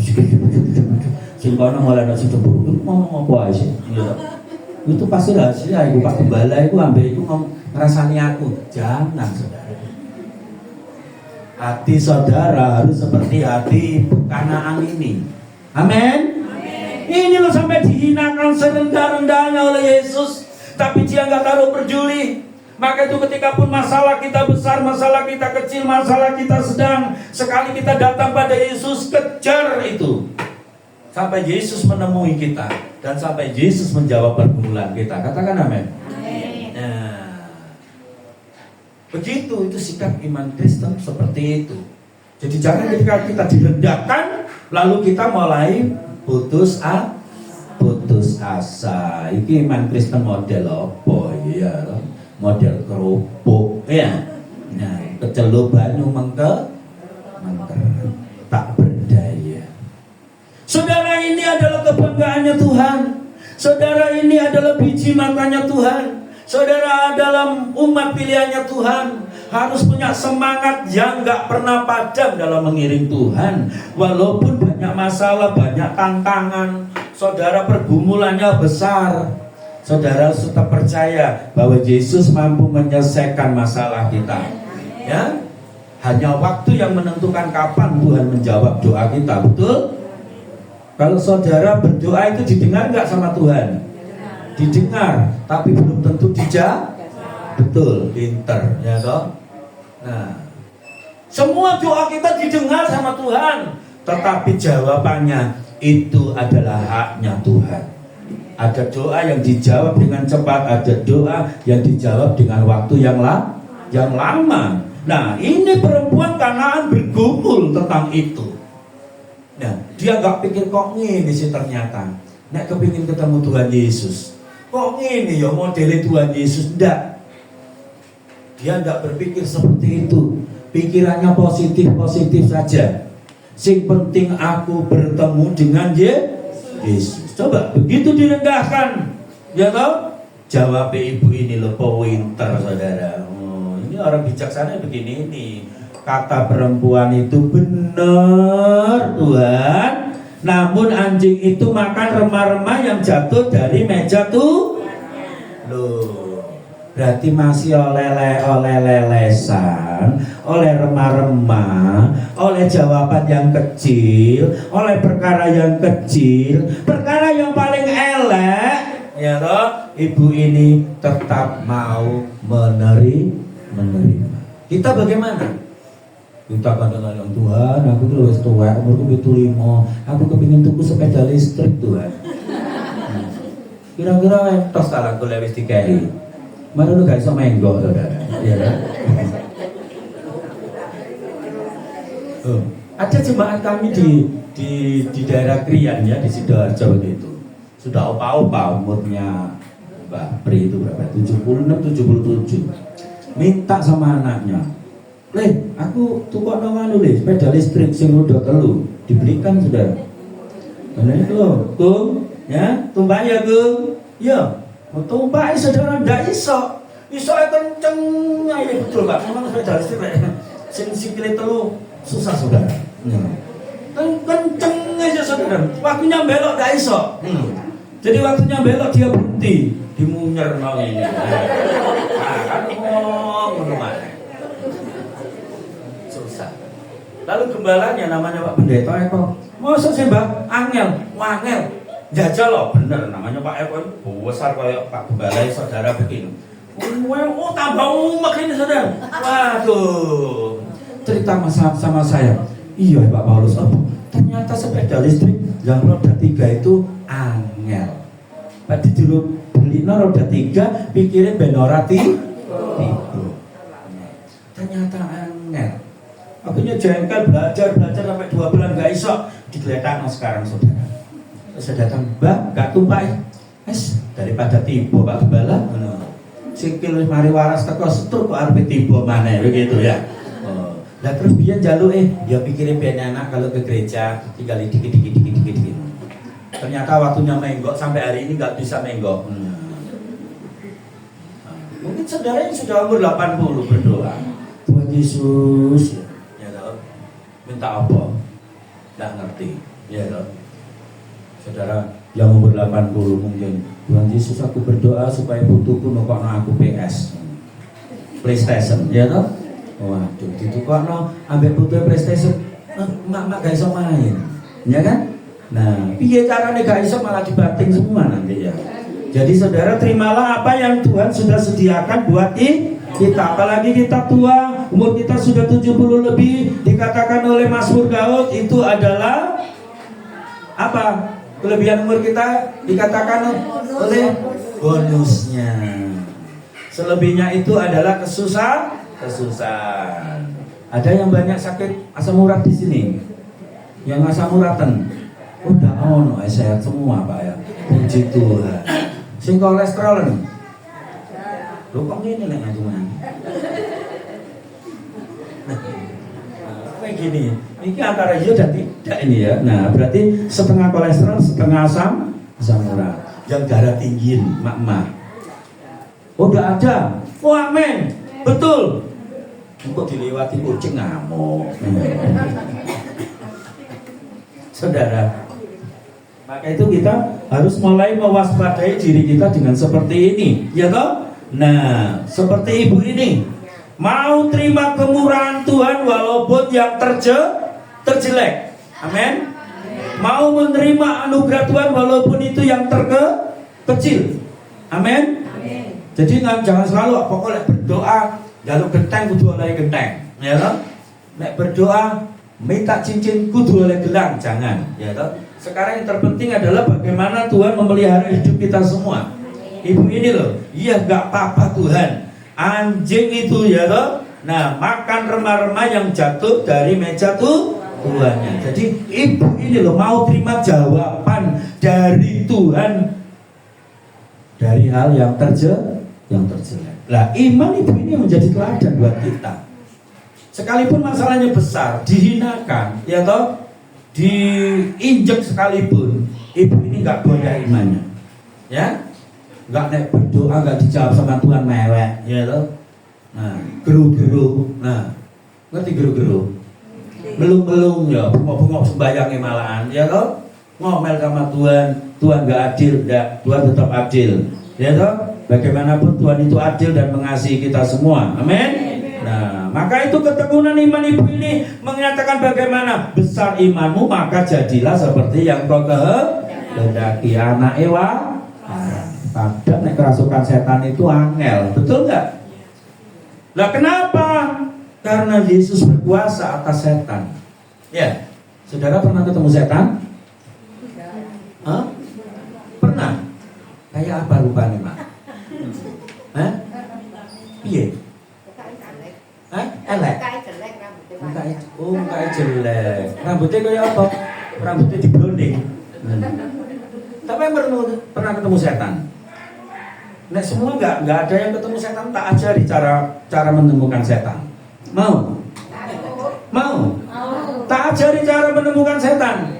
Sing kono mulai nasi cemburu, ngomong apa aja. Itu pasti rahasia ibu Pak Gembala itu ambek itu ngerasani aku. Jangan saudara. Hati saudara harus seperti hati Kanaan ini. Amin. Ini loh sampai dihinakan serendah-rendahnya oleh Yesus, tapi dia nggak taruh peduli. Maka itu ketika pun masalah kita besar, masalah kita kecil, masalah kita sedang, sekali kita datang pada Yesus, kejar itu sampai Yesus menemui kita dan sampai Yesus menjawab pergumulan kita. Katakan amin. Nah, begitu itu sikap iman Kristen seperti itu. Jadi jangan ketika kita direndahkan lalu kita mulai putus asa. Iki iman Kristen model apa ya? Model kerupuk ya. Nah, kecelup banyu mengker tak berdaya. Saudara, ini adalah kebanggaannya Tuhan. Saudara, ini adalah biji matanya Tuhan. Saudara adalah umat pilihannya Tuhan, harus punya semangat yang gak pernah padam dalam mengiring Tuhan. Walaupun banyak masalah, banyak tantangan, saudara pergumulannya besar, saudara tetap percaya bahwa Yesus mampu menyelesaikan masalah kita. Ya, hanya waktu yang menentukan kapan Tuhan menjawab doa kita, betul? Kalau saudara berdoa itu didengar gak sama Tuhan? Didengar, tapi belum tentu dijawab. Betul, pinter, ya toh. Nah, semua doa kita didengar sama Tuhan, tetapi jawabannya itu adalah haknya Tuhan. Ada doa yang dijawab dengan cepat, ada doa yang dijawab dengan waktu yang lama. Nah, ini perempuan Kanaan bergumul tentang itu. Nah, dia gak pikir kok ngene sih ternyata. Nek kepingin ketemu Tuhan Yesus, kok ini ya modelnya Tuhan Yesus? Enggak. Dia enggak berpikir seperti itu. Pikirannya positif saja. Sing penting aku bertemu dengan Yesus. Coba begitu direndahkan, ya toh? Jawab ibu ini loh, pointer saudara. Oh, ini orang bijaksana begini ini. Kata perempuan itu benar Tuhan. Namun anjing itu makan remah-remah yang jatuh dari meja tuh. Loh, berarti masih oleh lelesan, oleh remah-remah, oleh jawaban yang kecil, oleh perkara yang kecil, perkara yang paling elek, ya toh, ibu ini tetap mau menerima. Kita bagaimana? Kita kadang-kadang Tuhan, aku tuh wis tua, umurku 75, aku kepingin tuku sepeda listrik Tuhan. Kira-kira entos talang kula wis dikai. Mana lu gak iso menggok saudara, ya kan? Ada jemaat kami di daerah Krian ya, di Sidoarjo itu. Sudah opa-opa umurnya Mbak Pri itu berapa? 76, 77. Minta sama anaknya, aku tukokno anu sepeda listrik sing roda telu, dibelikan sudah. Karena itu, Kum, ya, tumpah ya Kum, ya, tumpah saudara ndak iso kenceng ya betul Pak, memang sepeda listrik sing sikile telu susah saudara. Kenceng aja saudara, waktunya belok ndak iso. Jadi waktunya belok dia berhenti, dimunyer mau ini. Kan ngomong lalu gembalanya namanya Pak Pendeta Eko. Masa sih Mbak? Angel. Jajal loh, bener namanya Pak Eko. Besar kayak Pak Gembala saudara begini. Oh tambah umek ini saudara. Waduh. Cerita sama saya. Iya Pak Paulus. Oh, ternyata sepeda listrik yang roda 3 itu angel. Pak dijuru beli roda 3 pikirin benorati. Ternyata angel. Akhirnya jengkel belajar sampai 2 bulan gak iso, digeletak sekarang saudara. Saya datang, Mbak, gak tumpah. Daripada tiba Pak Gembala, sikil mari waras teko setruk kok arep tiba maneh begitu ya. Lah terus biyen njaluk ya pikirin ben anak kalau ke gereja tinggal dikit. Ternyata waktunya menggok sampai hari ini gak bisa menggok. Mungkin saudara yang sudah umur 80 berdoa, Tuhan Yesus, minta apa? Tidak ngerti, ya toh. Saudara yang umur 80 mungkin, Tuhan Yesus aku berdoa supaya putuku nukokno aku PS, PlayStation, ya toh. Waduh, ditukokno ambek putu PlayStation, mak gak iso main, ya kan? Nah, piye carane gak iso malah dibanting semua nanti ya. Jadi saudara terimalah apa yang Tuhan sudah sediakan buat kita, apalagi kita tua, umur kita sudah 70 lebih, dikatakan oleh Mazmur Daud itu adalah apa? Kelebihan umur kita dikatakan oleh bonusnya. Selebihnya itu adalah kesusahan. Ada yang banyak sakit asam urat di sini, yang asam uratan udah sehat semua Pak ya, puji Tuhan. Sing kolesterol nih, lu kok gini nih cuma kayak gini, ini antara iya dan tidak ini ya. Nah berarti setengah kolesterol, setengah asam urat. Yang darah tinggi, mak. Udah ada, amin, betul. Kok dilewati kucing ngamuk. Saudara, maka itu kita harus mulai mewaspadai diri kita dengan seperti ini, ya toh? Nah, seperti ibu ini mau terima kemurahan Tuhan walaupun yang terjelek. Amin. Mau menerima anugerah Tuhan walaupun itu yang terkecil. Amin. Jadi jangan selalu pokoknya berdoa jaluk genteng kudu oleh genteng, ya toh? Nek berdoa minta cincin kudu oleh gelang, jangan, ya toh? Sekarang yang terpenting adalah bagaimana Tuhan memelihara hidup kita semua. Ibu ini loh, iya gak apa-apa Tuhan, anjing itu ya toh, nah makan remah-remah yang jatuh dari meja tuannya. Jadi ibu ini loh mau terima jawaban dari Tuhan dari hal yang terjelek. Lah iman ibu ini menjadi teladan buat kita. Sekalipun masalahnya besar, dihinakan, ya toh, diinjek sekalipun, ibu ini nggak goyah imannya, ya, nggak naik berdoa, nggak dijawab sama Tuhan mewek, ya toh. Nah, geru-geru, nah, ngerti geru-geru, belum ya, bengok-bengok sembayangnya malahan, ya toh, ngomel sama Tuhan, Tuhan nggak adil, enggak, Tuhan tetap adil, ya toh. Bagaimanapun Tuhan itu adil dan mengasihi kita semua, amin. Nah, maka itu ketekunan iman ibu ini menyatakan bagaimana besar imanmu, maka jadilah seperti yang kau kehendaki. Anak Ewa, kadang nek kerasukan setan itu angel, betul nggak? Lah kenapa? Karena Yesus berkuasa atas setan. Ya, saudara pernah ketemu setan? Hah? Pernah? Kayak apa rupanya, Mak? Hah? Iya. Hah? Elek? Mukanya jelek. Rambutnya kayak apa? Rambutnya diblonding. Tapi pernah ketemu setan? Nek semua nggak ada yang ketemu setan, tak ajari cara menemukan setan. Mau? Tak ajari cara menemukan setan.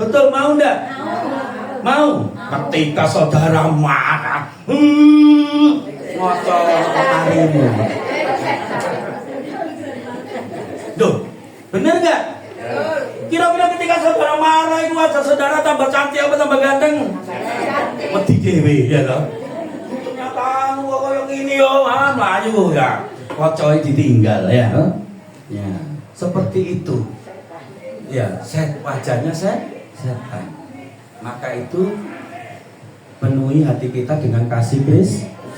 Betul, mau enggak? Mau? Ketika saudara marah, ngocok tarimu. Duh, bener nggak? Kira-kira ketika saudara marah itu wajah saudara tambah cantik apa tambah ganteng? Mati dewe, ya loh. Ternyata kok yang ini yo, melayu ya. Kocoi ditinggal ya. Ya, seperti itu. Ya, wajahnya setan. Maka itu penuhi hati kita dengan kasih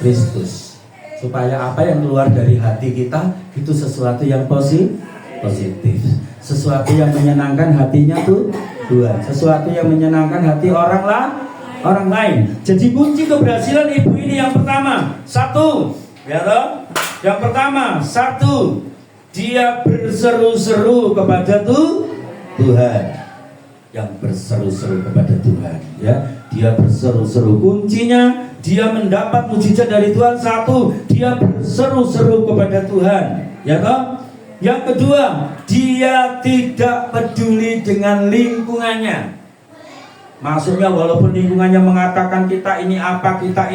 Kristus. Supaya apa yang keluar dari hati kita itu sesuatu yang positif, sesuatu yang menyenangkan hatinya tuh Tuhan, sesuatu yang menyenangkan hati orang lain. Jadi kunci keberhasilan ibu ini yang pertama, satu, ya toh? Yang pertama, satu, dia berseru-seru kepada Tuhan. Yang berseru-seru kepada Tuhan, ya, dia berseru-seru. Kuncinya dia mendapat mujizat dari Tuhan. Satu, dia berseru-seru kepada Tuhan, ya toh? Yang kedua, dia tidak peduli dengan lingkungannya. Maksudnya walaupun lingkungannya mengatakan kita ini apa, kita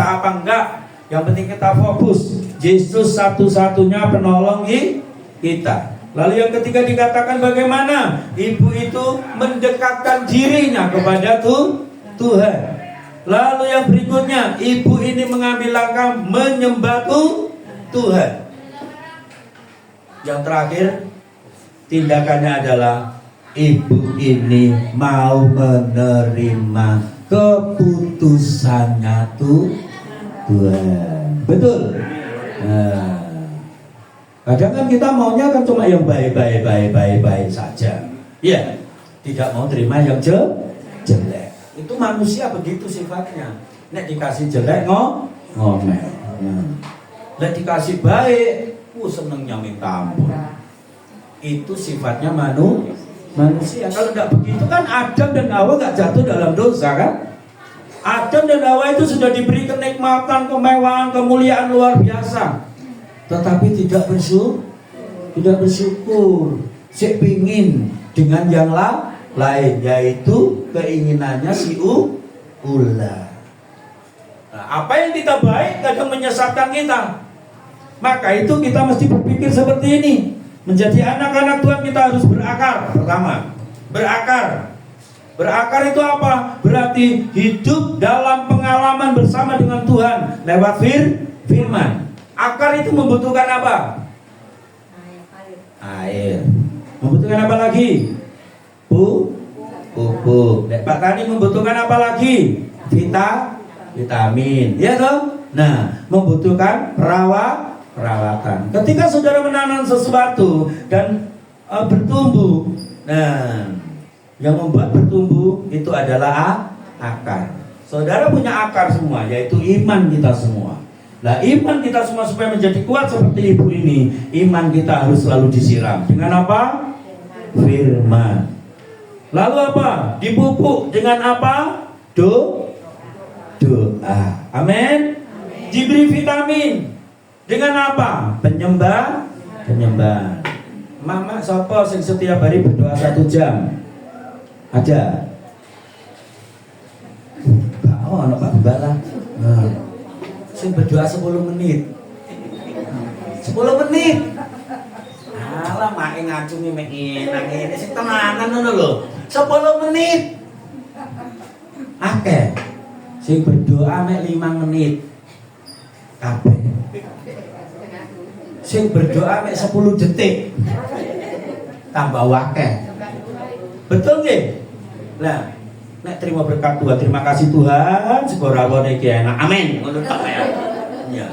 apa, enggak. Yang penting kita fokus. Yesus satu-satunya penolong kita. Lalu yang ketiga dikatakan bagaimana? Ibu itu mendekatkan dirinya kepada Tuhan. Lalu yang berikutnya, ibu ini mengambil langkah menyembah Tuhan. Yang terakhir, tindakannya adalah ibu ini mau menerima keputusannya Tuhan. Betul? Nah, kadang kan kita maunya kan cuma yang baik saja. Iya, tidak mau terima yang jelek. Itu manusia begitu sifatnya. Nek dikasih jelek ngomel. Nek dikasih baik, senengnya minta ampun. Itu sifatnya manusia. Kalau tidak begitu kan Adam dan Hawa nggak jatuh dalam dosa kan? Adam dan Hawa itu sudah diberi kenikmatan, kemewahan, kemuliaan luar biasa, tetapi tidak bersyukur. Sik pingin dengan yang lain, yaitu keinginannya si ular. Nah, apa yang kita baik kadang menyesatkan kita. Maka itu kita mesti berpikir seperti ini. Menjadi anak-anak Tuhan kita harus berakar. Pertama, berakar itu apa? Berarti hidup dalam pengalaman bersama dengan Tuhan lewat firman. Akar itu membutuhkan apa? Air. Membutuhkan apa lagi? Pupuk. Pak Tani membutuhkan apa lagi? Vitamin. Ya toh? Nah, membutuhkan perawatan. Ketika saudara menanam sesuatu dan bertumbuh, nah, yang membuat bertumbuh itu adalah akar. Saudara punya akar semua, yaitu iman kita semua. Nah, iman kita semua supaya menjadi kuat seperti ibu ini, iman kita harus selalu disiram. Dengan apa? Firman. Lalu apa? Dipupuk dengan apa? doa. Amin. Diberi vitamin dengan apa? Penyembahan. Mama sapa sing setiap hari berdoa 1 jam? Ada? Oh, anak Pak Gembala. Nah, sing berdoa 10 menit. 10 menit. Alah, mak ngacungi mek enak ngene sing tenanan ngono lho. 10 menit. Akeh. Sing berdoa mek 5 menit. Kabeh. Sing berdoa mek 10 detik. Tambah akeh. Betul nggih? Nah, nek terima berkat Tuhan, terima kasih Tuhan, segera rawone iki enak. Amin. Ngono tok ya. Ya.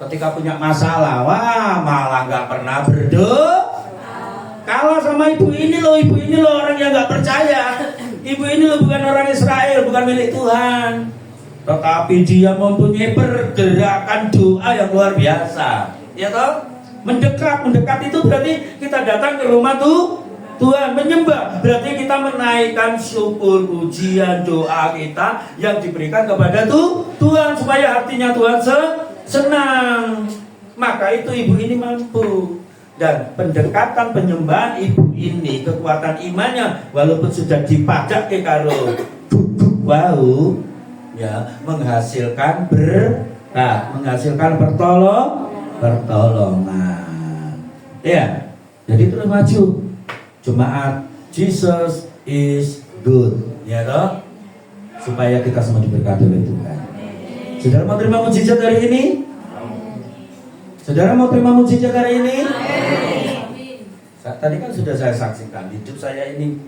Ketika punya masalah, wah malah nggak pernah berdoa. Kalau sama ibu ini loh orang yang nggak percaya. Ibu ini loh bukan orang Israel, bukan milik Tuhan. Tetapi dia mempunyai pergerakan doa yang luar biasa. Ya toh? Mendekat itu berarti kita datang ke rumah Tuhan, menyembah berarti kita menaikkan syukur, pujian, doa kita yang diberikan kepada Tuhan supaya hatinya Tuhan senang. Maka itu ibu ini mampu. Dan pendekatan penyembahan ibu ini, kekuatan imannya walaupun sudah dipajak ke karo wau ya, menghasilkan berkah, menghasilkan pertolongan. Ya. Jadi terus maju. Jemaat Jesus is good, ya toh, supaya kita semua diberkati oleh Tuhan. Saudara mau terima mujizat hari ini? Saudara mau terima mujizat hari ini? Tadi kan sudah saya saksikan, hidup saya ini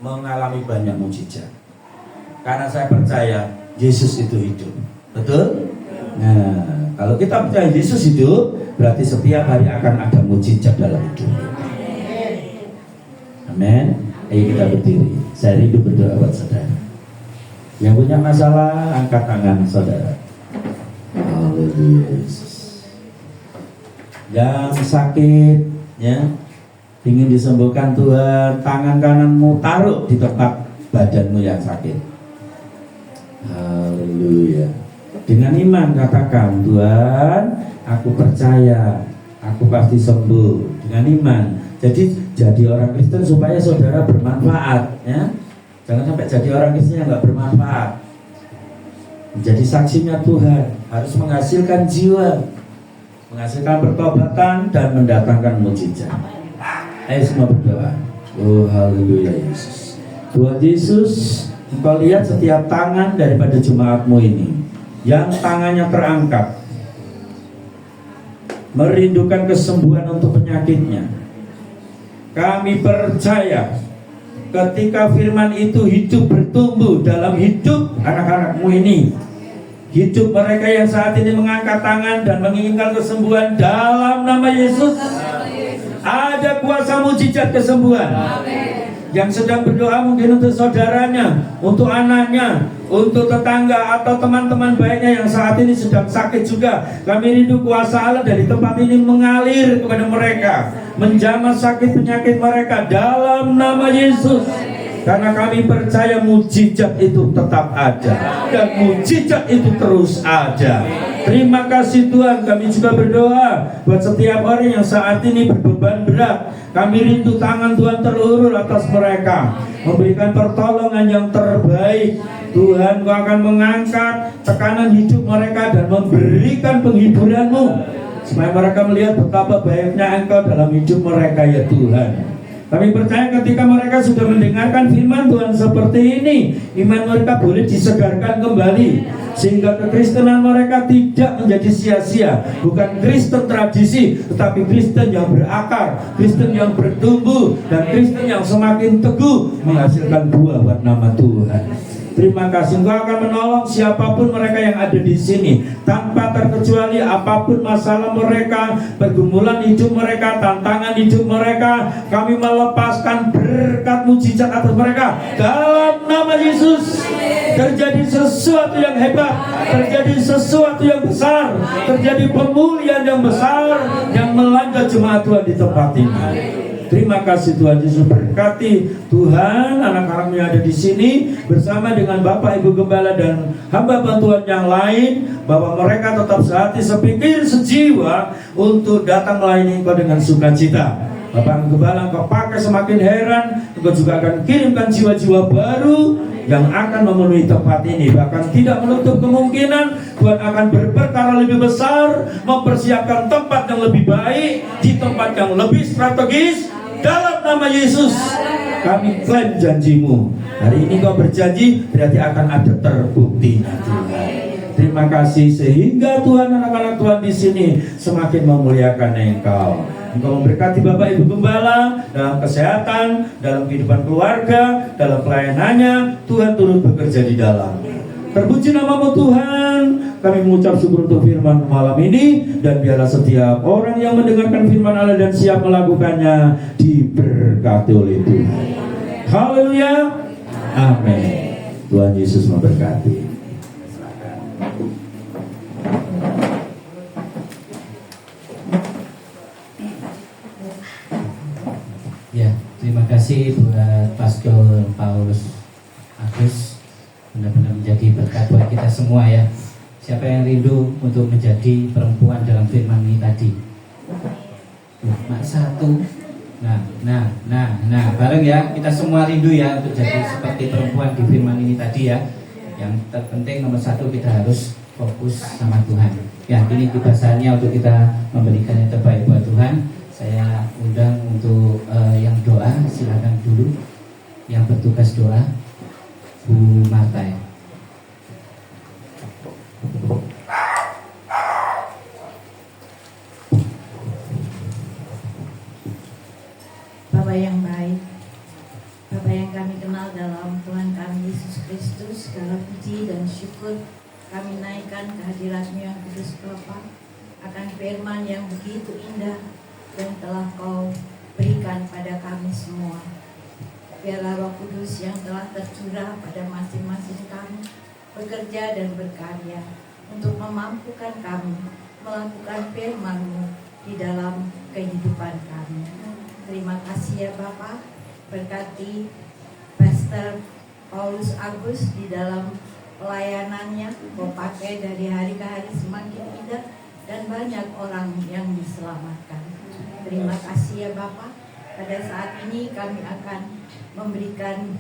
mengalami banyak mujizat. Karena saya percaya Yesus itu hidup, betul? Nah, kalau kita percaya Yesus hidup, berarti setiap hari akan ada mujizat dalam hidup. Amin. Ayo kita berdiri. Saya rindu berdoa buat saudara. Yang punya masalah, angkat tangan saudara. Haleluya. Yang sakit, ya, ingin disembuhkan Tuhan, tangan kananmu taruh di tempat badanmu yang sakit. Haleluya. Dengan iman katakan, Tuhan, aku percaya, aku pasti sembuh. Dengan iman. Jadi orang Kristen supaya saudara bermanfaat, ya. Jangan sampai jadi orang Kristen yang nggak bermanfaat. Menjadi saksinya Tuhan, harus menghasilkan jiwa, menghasilkan pertobatan dan mendatangkan mujizat. Ayo semua berdoa. Oh haleluya Yesus. Tuhan Yesus, Engkau lihat setiap tangan daripada jemaatmu ini yang tangannya terangkat, merindukan kesembuhan untuk penyakitnya. Kami percaya ketika firman itu hidup bertumbuh dalam hidup anak-anakmu ini, hidup mereka yang saat ini mengangkat tangan dan menginginkan kesembuhan dalam nama Yesus, ada kuasa mujizat kesembuhan. Yang sedang berdoa mungkin untuk saudaranya, untuk anaknya, untuk tetangga atau teman-teman baiknya yang saat ini sedang sakit juga. Kami rindu kuasa Allah dari tempat ini mengalir kepada mereka, menjamah sakit penyakit mereka dalam nama Yesus. Karena kami percaya mujizat itu tetap ada dan mujizat itu terus ada. Terima kasih Tuhan. Kami juga berdoa buat setiap orang yang saat ini berbeban berat. Kami rindu tangan Tuhan terulur atas mereka, memberikan pertolongan yang terbaik. Tuhan, Kau akan mengangkat tekanan hidup mereka dan memberikan penghiburan-Mu, supaya mereka melihat betapa baiknya Engkau dalam hidup mereka, ya Tuhan. Kami percaya ketika mereka sudah mendengarkan firman Tuhan seperti ini, iman mereka boleh disegarkan kembali, sehingga kekristenan mereka tidak menjadi sia-sia. Bukan Kristen tradisi, tetapi Kristen yang berakar, Kristen yang bertumbuh, dan Kristen yang semakin teguh menghasilkan buah buat nama Tuhan. Terima kasih, Engkau akan menolong siapapun mereka yang ada di sini, tanpa terkecuali apapun masalah mereka, pergumulan hidup mereka, tantangan hidup mereka. Kami melepaskan berkat mujizat atas mereka dalam nama Yesus. Terjadi sesuatu yang hebat, terjadi sesuatu yang besar, terjadi pemulihan yang besar yang melanda jemaat Tuhan di tempat ini. Terima kasih Tuhan Yesus, berkati Tuhan anak-anakmu yang ada di sini bersama dengan Bapak Ibu Gembala dan hamba bantuan yang lain, bahwa mereka tetap sehati, sepikir, sejiwa untuk datang melayani Engkau dengan sukacita. Bapak Gembala, Engkau pakai semakin heran, Engkau juga akan kirimkan jiwa-jiwa baru yang akan memenuhi tempat ini. Bahkan tidak menutup kemungkinan Tuhan akan berperkara lebih besar, mempersiapkan tempat yang lebih baik, di tempat yang lebih strategis. Dalam nama Yesus kami klaim janjimu. Hari ini Kau berjanji, berarti akan ada terbuktinya Tuhan. Terima kasih sehingga Tuhan, anak-anak Tuhan di sini semakin memuliakan Engkau. Engkau memberkati Bapak Ibu Gembala dalam kesehatan, dalam kehidupan keluarga, dalam pelayanannya. Tuhan turut bekerja di dalam. Terpuji namamu Tuhan. Kami mengucap syukur untuk firman malam ini, dan biarlah setiap orang yang mendengarkan firman Allah dan siap melakukannya diberkati oleh Tuhan. Haleluya. Amin. Tuhan Yesus memberkati. Ya, terima kasih buat Pastor Paulus Agus, benar-benar menjadi berkat buat kita semua ya. Siapa yang rindu untuk menjadi perempuan dalam firman ini tadi? Mak satu. Nah, bareng ya, kita semua rindu ya untuk jadi seperti perempuan di firman ini tadi ya. Yang terpenting nomor satu, kita harus fokus sama Tuhan. Ya, ini kebiasaannya untuk kita memberikan yang terbaik buat Tuhan. Saya undang untuk yang doa, silakan dulu. Yang bertugas doa, Bu Marta ya. Bapa yang baik, Bapa yang kami kenal dalam Tuhan kami Yesus Kristus, segala puji dan syukur kami naikkan kehadirat-Mu yang kudus Bapa, akan firman yang begitu indah yang telah Kau berikan pada kami semua. Biarlah Roh Kudus yang telah tercurah pada masing-masing kami bekerja dan berkarya untuk memampukan kami melakukan firman-Mu di dalam kehidupan kami. Terima kasih ya Bapak, berkati Pastor Paulus Agus di dalam pelayanannya. Kau pakai dari hari ke hari semakin indah dan banyak orang yang diselamatkan. Terima kasih ya Bapak. Pada saat ini kami akan memberikan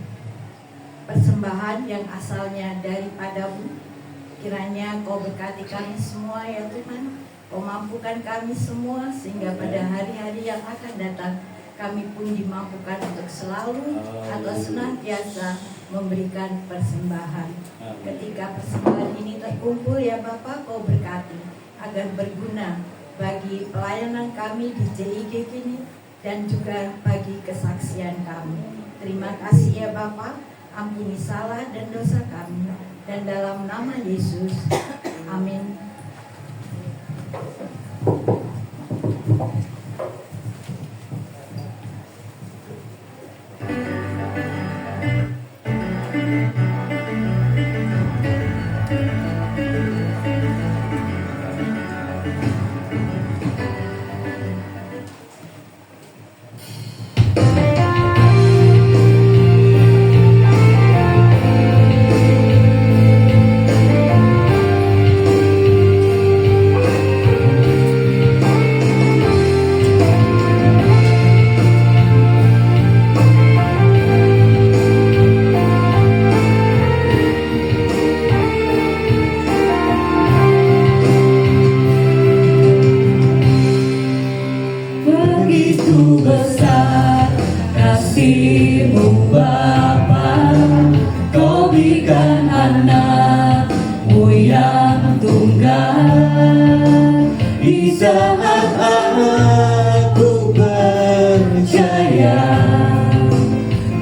persembahan yang asalnya daripada-Mu. Kiranya Kau berkati kami semua ya Tuhan. Kau mampukan kami semua sehingga pada hari-hari yang akan datang kami pun dimampukan untuk selalu atau senantiasa memberikan persembahan. Ketika persembahan ini terkumpul ya Bapak, Kau berkati agar berguna bagi pelayanan kami di JIG ini dan juga bagi kesaksian kami. Terima kasih ya Bapak, ampuni salah dan dosa kami, dan dalam nama Yesus, amin.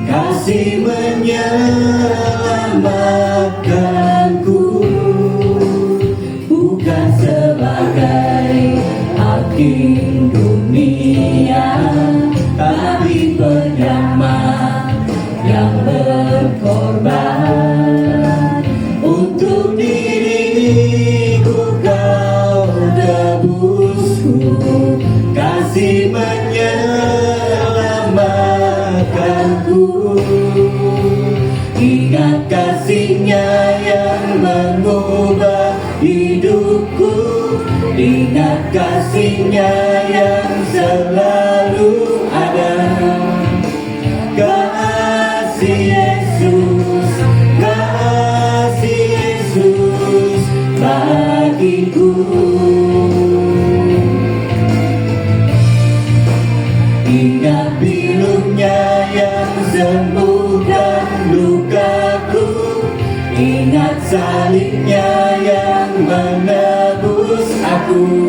Kasih menyelamatkan. ingat kasih-Nya yang selalu ada. Kasih Yesus, kasih Yesus bagiku. Ingat pilungnya yang sembuhkan lukaku, ingat salibnya yang menebus aku.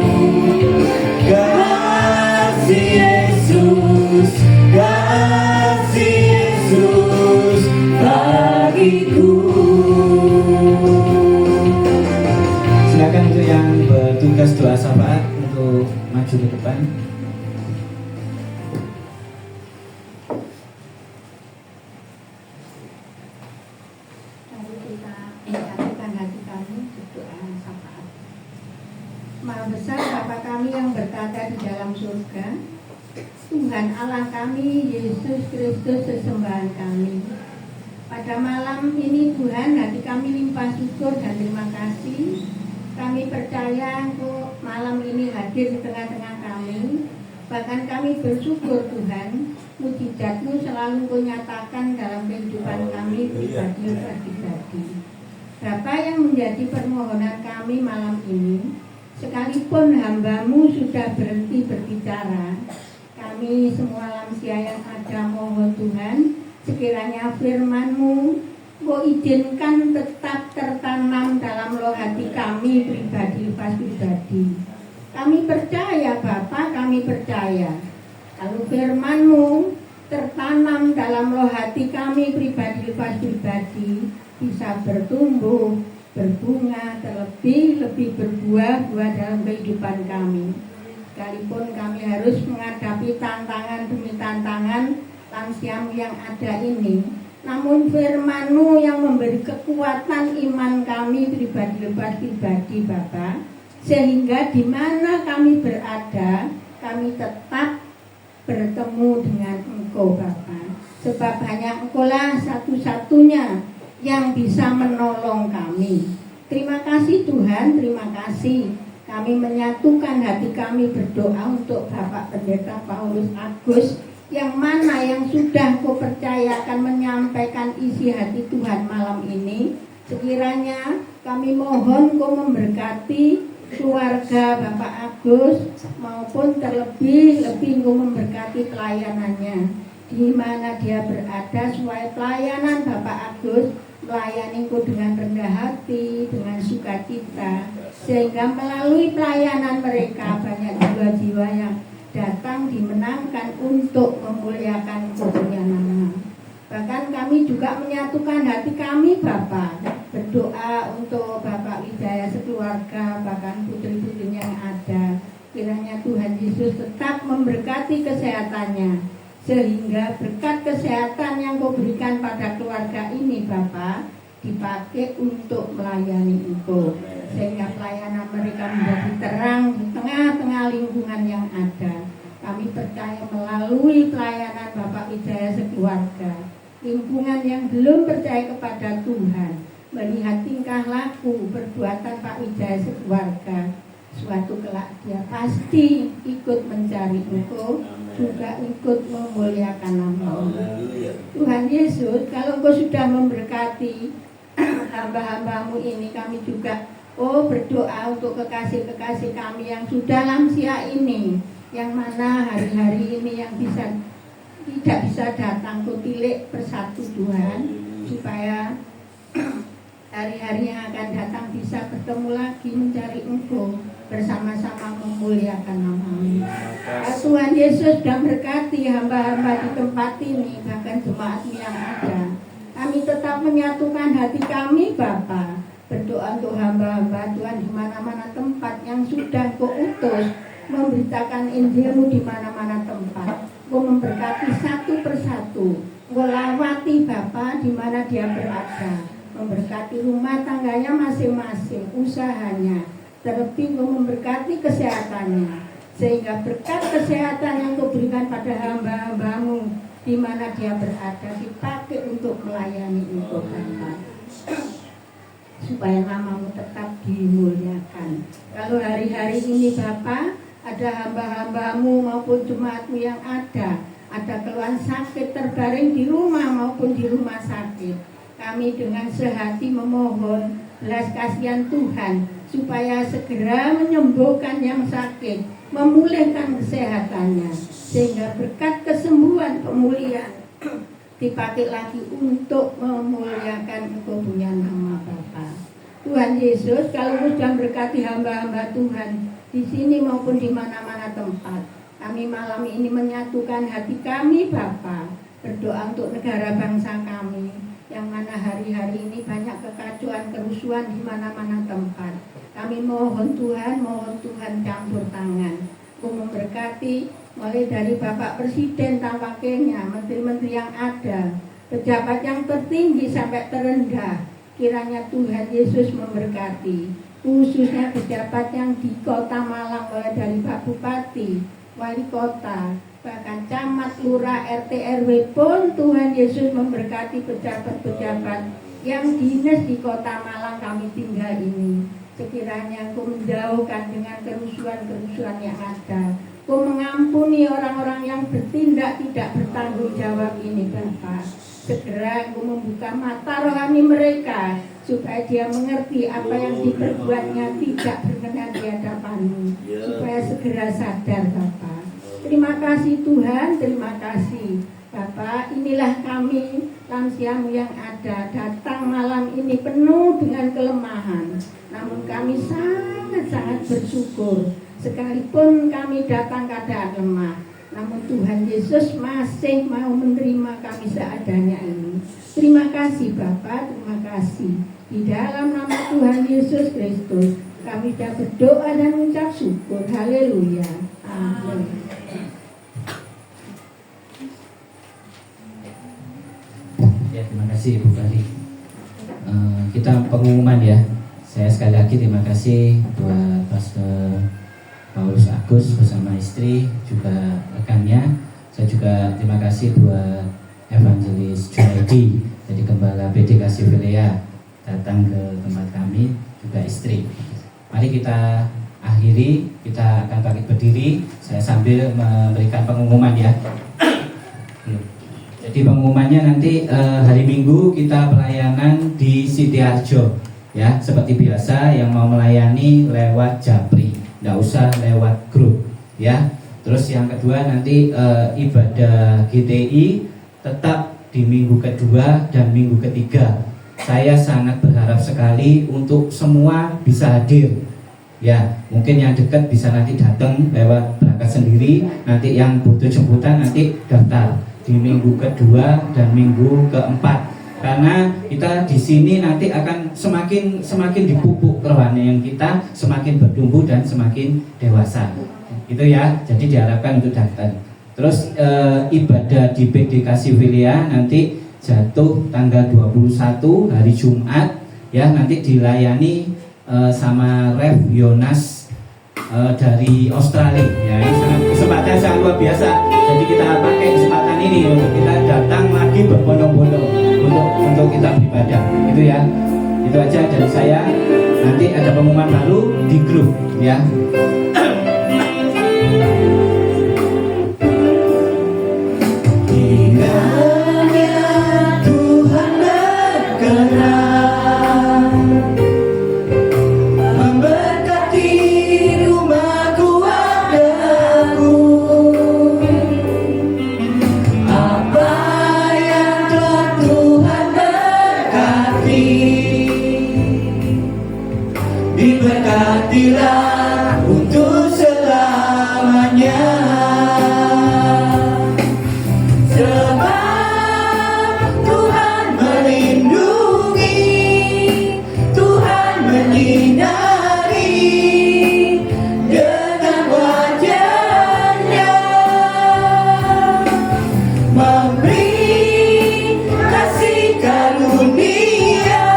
Kasih Yesus, kasih Yesus bagiku. Silakan untuk yang bertugas doa syafaat untuk maju ke depan. Mari kita menyatukan hati kami berdoa syafaat. Maha besar Bapa kami yang berkata di dalam surga, Tuhan Allah kami, Yesus Kristus sesembahan kami. Pada malam ini Tuhan, hati kami limpah syukur dan terima kasih. Kami percaya Engkau malam ini hadir di tengah-tengah kami. Bahkan kami bersyukur Tuhan, mujizat-Mu selalu Engkau nyatakan dalam kehidupan kami pribadi. Bapa, yang menjadi permohonan kami malam ini, sekalipun hamba-Mu sudah berhenti berbicara, kami semua lansia yang ada mohon Tuhan, sekiranya firman-Mu Engkau izinkan tetap tertanam dalam roh hati kami pribadi. Kami percaya Bapa, kami percaya kalau firman-Mu tertanam dalam roh hati kami pribadi bisa bertumbuh, berbunga, terlebih berbuah-buah dalam kehidupan kami. Sekalipun kami harus menghadapi tantangan demi tantangan lansia yang ada ini, namun firman-Mu yang memberi kekuatan iman kami pribadi Bapa, sehingga di mana kami berada, kami tetap bertemu dengan Engkau Bapa. Sebab hanya Engkau-lah satu-satunya yang bisa menolong kami. Terima kasih Tuhan, terima kasih. Kami menyatukan hati kami berdoa untuk Bapak Pendeta Paulus Agus, yang mana yang sudah Kau percayakan menyampaikan isi hati Tuhan malam ini. Sekiranya kami mohon Kau memberkati keluarga Bapak Agus, maupun terlebih Kau memberkati pelayanannya di mana dia berada, supaya pelayanan Bapak Agus melayani Kau dengan rendah hati, dengan sukacita, sehingga melalui pelayanan mereka banyak jiwa-jiwa yang datang dimenangkan untuk memuliakan Kau punya nama. Bahkan kami juga menyatukan hati kami Bapak, berdoa untuk Bapak Wijaya sekeluarga, bahkan putri-putrinya yang ada. Kiranya Tuhan Yesus tetap memberkati kesehatannya, sehingga berkat kesehatan yang Kau berikan pada keluarga ini Bapak dipakai untuk melayani Engkau, sehingga pelayanan mereka menjadi terang di tengah-tengah lingkungan yang ada. Kami percaya melalui pelayanan Bapak Wijaya sekeluarga, lingkungan yang belum percaya kepada Tuhan melihat tingkah laku perbuatan Pak Wijaya sekeluarga, suatu kelak dia pasti ikut mencari Engkau, juga ikut memuliakan nama-Mu. Tuhan Yesus, kalau Engkau sudah memberkati hamba-hamba-Mu ini, kami juga berdoa untuk kekasih-kekasih kami yang sudah lansia ini, yang mana hari-hari ini yang tidak bisa datang Kau tilik persatu Tuhan, supaya hari-hari yang akan datang bisa bertemu lagi mencari Engkau, bersama-sama memuliakan nama-Mu. Tuhan Yesus sudah berkati hamba-hamba di tempat ini, bahkan jemaat-Mu yang ada. Kami tetap menyatukan hati kami Bapa, berdoa untuk hamba-hamba Tuhan di mana-mana tempat yang sudah Kau utus memberitakan Injil-Mu di mana-mana tempat. Kau memberkati satu persatu, Kau lawati Bapa di mana dia berada, memberkati rumah tangganya masing-masing, usahanya, terlebih Kau memberkati kesehatannya, sehingga berkat kesehatan yang Kau berikan pada hamba-hamba-Mu di mana dia berada dipakai untuk melayani Engkau Bapa, supaya nama-Mu tetap dimuliakan. Kalau hari-hari ini Bapa, ada hamba-hambamu maupun jemaatmu yang ada keluhan sakit terbaring di rumah maupun di rumah sakit. Kami dengan sehati memohon belas kasihan Tuhan supaya segera menyembuhkan yang sakit, memulihkan kesehatannya, sehingga berkat kesembuhan pemulihan dipakai lagi untuk memuliakan kemuliaan nama Bapa. Tuhan Yesus, kalau sudah berkati hamba-hamba Tuhan di sini maupun di mana-mana tempat, kami malam ini menyatukan hati kami Bapa, berdoa untuk negara bangsa kami yang mana hari-hari ini banyak kekacauan, kerusuhan di mana-mana tempat. Kami mohon Tuhan campur tangan untuk memberkati mulai dari Bapak Presiden dan wakilnya, menteri-menteri yang ada, pejabat yang tertinggi sampai terendah. Kiranya Tuhan Yesus memberkati, khususnya pejabat yang di Kota Malang, mulai dari Pak Bupati, Wali Kota, bahkan camat, lurah, RT, RW pun Tuhan Yesus memberkati pejabat-pejabat yang dinas di Kota Malang kami tinggal ini. Sekiranya Engkau menjauhkan dengan kerusuhan-kerusuhan yang ada. Engkau mengampuni orang-orang yang bertindak tidak bertanggung jawab ini Bapa. Segera Engkau membuka mata rohani mereka supaya dia mengerti apa yang diperbuatnya tidak berkenan di hadapan-Mu, supaya segera sadar Bapa. Terima kasih Tuhan, terima kasih Bapak. Inilah kami lansia-Mu yang ada, datang malam ini penuh dengan kelemahan, namun kami sangat-sangat bersyukur. Sekalipun kami datang keadaan lemah, namun Tuhan Yesus masih mau menerima kami seadanya ini. Terima kasih Bapak, terima kasih. Di dalam nama Tuhan Yesus Kristus kami sudah berdoa dan mengucap syukur. Haleluya. Amin. Ya, terima kasih Ibu Kali. Kita pengumuman ya. Saya sekali lagi terima kasih buat Pastor Paulus Agus bersama istri juga rekannya. Saya juga terima kasih buat Evangelis Junaidi, jadi Gembala PD Kasih-Vilea, datang ke tempat kami, juga istri. Mari kita akhiri, kita akan bangkit berdiri. Saya sambil memberikan pengumuman ya. Jadi pengumumannya nanti hari Minggu kita pelayanan di Sitiarjo ya, seperti biasa. Yang mau melayani lewat Japri, nggak usah lewat grup ya. Terus yang kedua nanti ibadah GTI tetap di minggu kedua dan minggu ketiga. Saya sangat berharap sekali untuk semua bisa hadir ya. Mungkin yang dekat bisa nanti datang lewat berangkat sendiri, nanti yang butuh jemputan nanti daftar di minggu kedua dan minggu keempat, karena kita di sini nanti akan semakin dipupuk kerohanian kita, semakin bertumbuh dan semakin dewasa itu ya. Jadi diharapkan untuk datang. Terus ibadah di PD Kasih-Vilea nanti jatuh tanggal 21 hari Jumat ya, nanti dilayani sama Rev Yonas dari Australia ya. Ini sangat kesempatan sangat luar biasa. Jadi kita pakai kesempatan ini untuk kita datang lagi berbondong-bondong untuk kita beribadah gitu ya. Itu aja dari saya. Nanti ada pengumuman baru di grup ya. Diberkatilah untuk selamanya, sebab Tuhan melindungi, Tuhan menyinari dengan wajah-Nya, memberi kasih karunia,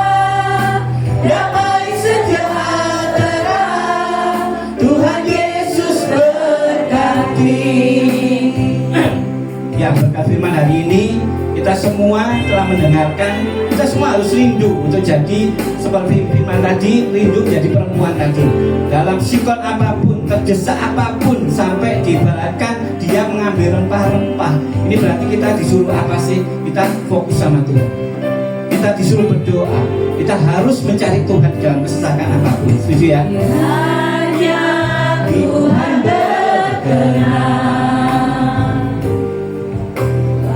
damai sejahtera. Tuhan Yesus berkati. Ya, berkat firman hari ini Kita semua telah mendengarkan, kita semua harus rindu untuk jadi seperti firman tadi, rindu jadi perempuan tadi. Dalam sikon apapun, terdesak apapun, sampai diibaratkan dia mengambil rempah-rempah. Ini berarti kita disuruh apa sih? Kita fokus sama Tuhan. Kita disuruh berdoa. Kita harus mencari Tuhan dalam kesesakan apapun. Setuju ya? Hanya Tuhan berkenan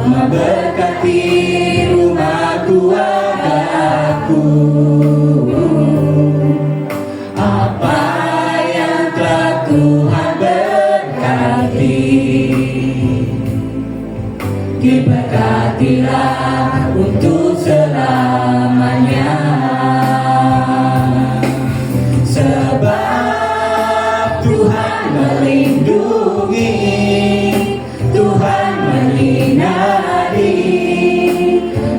memberkati rumah keluargaku. Apa yang telah Tuhan berkati, diberkatilah untuk selamanya. Sebab Tuhan melindungi, Tuhan menyinari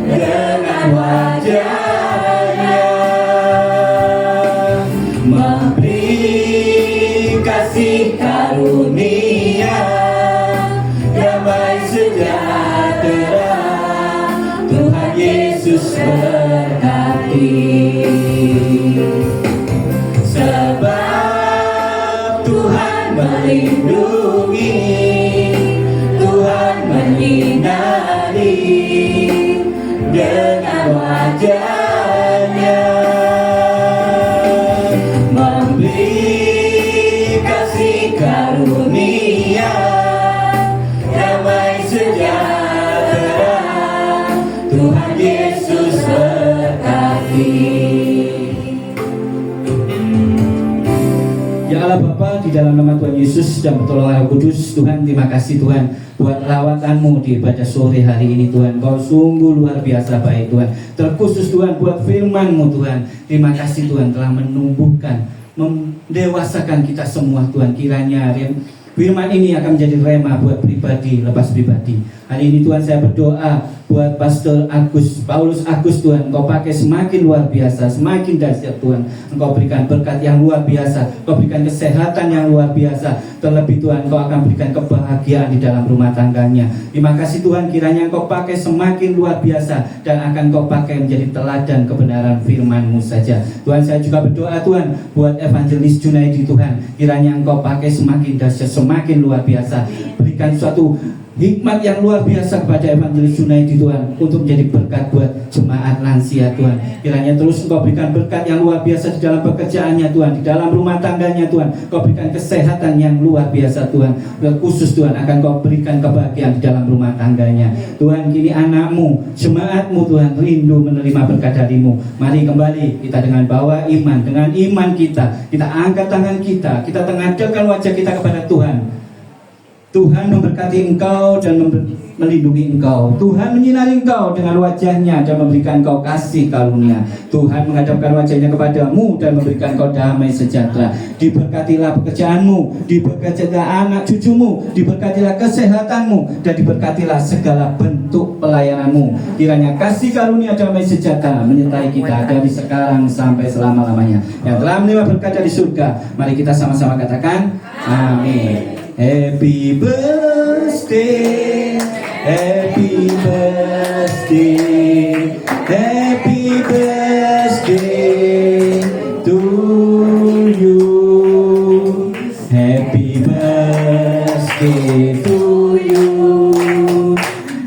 dengan wajah-Nya, memberi kasih karunia, damai sejahtera. Tuhan Yesus berkati. Sebab Tuhan melindungi, Tuhan menyinari dengan wajah-Nya, memberi kasih karunia, damai sejahtera. Tuhan Yesus berkati. Ya Allah Bapa, di dalam nama Tuhan Yesus dan pertolongan Roh Kudus, Tuhan terima kasih Tuhan buat lawatanmu di ibadah sore hari ini Tuhan. Kau sungguh luar biasa baik Tuhan. Terkhusus Tuhan buat firman-Mu Tuhan. Terima kasih Tuhan telah menumbuhkan, mendewasakan kita semua Tuhan. Kiranya firman ini akan menjadi rema buat pribadi, lepas pribadi. Hari ini Tuhan saya berdoa buat Pastor Paulus Agus Tuhan. Engkau pakai semakin luar biasa, semakin dahsyat Tuhan. Engkau berikan berkat yang luar biasa, Engkau berikan kesehatan yang luar biasa. Terlebih Tuhan, Engkau akan berikan kebahagiaan di dalam rumah tangganya. Terima kasih Tuhan, kiranya Engkau pakai semakin luar biasa dan akan Engkau pakai menjadi teladan kebenaran firman-Mu saja. Tuhan, saya juga berdoa Tuhan buat Evangelis Junaidi Tuhan. Kiranya Engkau pakai semakin dahsyat, semakin luar biasa. Berikan suatu hikmat yang luar biasa kepada Evangelis Junaidi Tuhan, untuk menjadi berkat buat jemaat lansia Tuhan. Kiranya terus Engkau berikan berkat yang luar biasa di dalam pekerjaannya Tuhan, di dalam rumah tangganya Tuhan. Engkau berikan kesehatan yang luar biasa Tuhan. Khusus Tuhan akan Engkau berikan kebahagiaan di dalam rumah tangganya Tuhan. Kini anak-Mu, jemaat-Mu Tuhan rindu menerima berkat dari-Mu. Mari kembali kita dengan bawa iman, dengan iman kita angkat tangan kita tengadahkan wajah kita kepada Tuhan. Tuhan memberkati engkau dan melindungi engkau. Tuhan menyinari engkau dengan wajah-Nya dan memberikan engkau kasih karunia. Tuhan menghadapkan wajah-Nya kepadamu dan memberikan engkau damai sejahtera. Diberkatilah pekerjaanmu, diberkatilah anak cucumu, diberkatilah kesehatanmu, dan diberkatilah segala bentuk pelayananmu. Kiranya kasih karunia damai sejahtera menyertai kita dari sekarang sampai selama-lamanya. Yang telah menerima berkat dari surga, mari kita sama-sama katakan amin. Happy birthday, happy birthday, happy birthday to you. Happy birthday to you.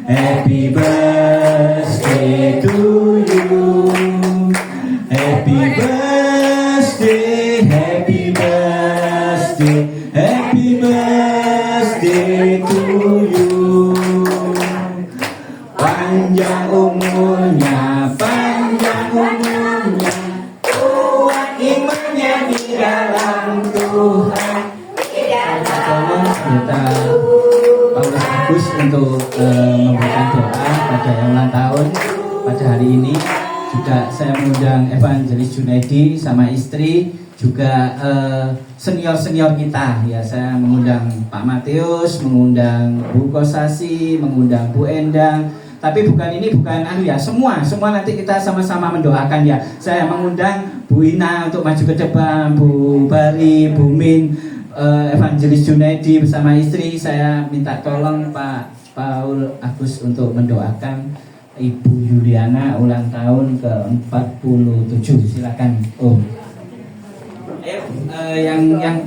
Happy birthday to you. Happy birthday, happy birthday, happy birthday to you. Panjang umurnya, kuat imannya di dalam Tuhan. Tolong kita Paulus Agus untuk memberikan doa pada yang ulang tahun pada hari ini. Juga saya mengundang Evangelis Junaidi sama istri, juga senior-senior kita ya. Saya mengundang Pak Matius, mengundang Bu Kosasi, mengundang Bu Endang. Tapi bukan ya, semua nanti kita sama-sama mendoakan ya. Saya mengundang Bu Ina untuk maju ke depan, Bu Bari, Bu Min, Evangelis Junaidi bersama istri. Saya minta tolong Pak Paul Agus untuk mendoakan Ibu Yuliana ulang tahun ke-47. Silakan Om. Ayo,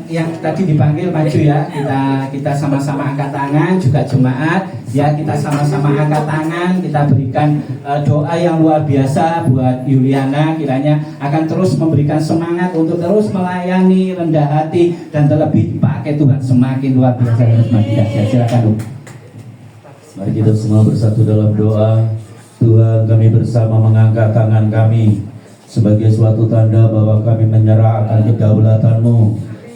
yang tadi dipanggil maju ya. Kita sama-sama angkat tangan, juga jemaat ya, kita sama-sama angkat tangan, kita berikan doa yang luar biasa buat Yuliana, kiranya akan terus memberikan semangat untuk terus melayani, rendah hati, dan terlebih dipakai Tuhan semakin luar biasa dan semakin dahsyat. Silakan Om. Mari kita semua bersatu dalam doa. Tuhan, kami bersama mengangkat tangan kami sebagai suatu tanda bahwa kami menyerah akan kedaulatan-Mu.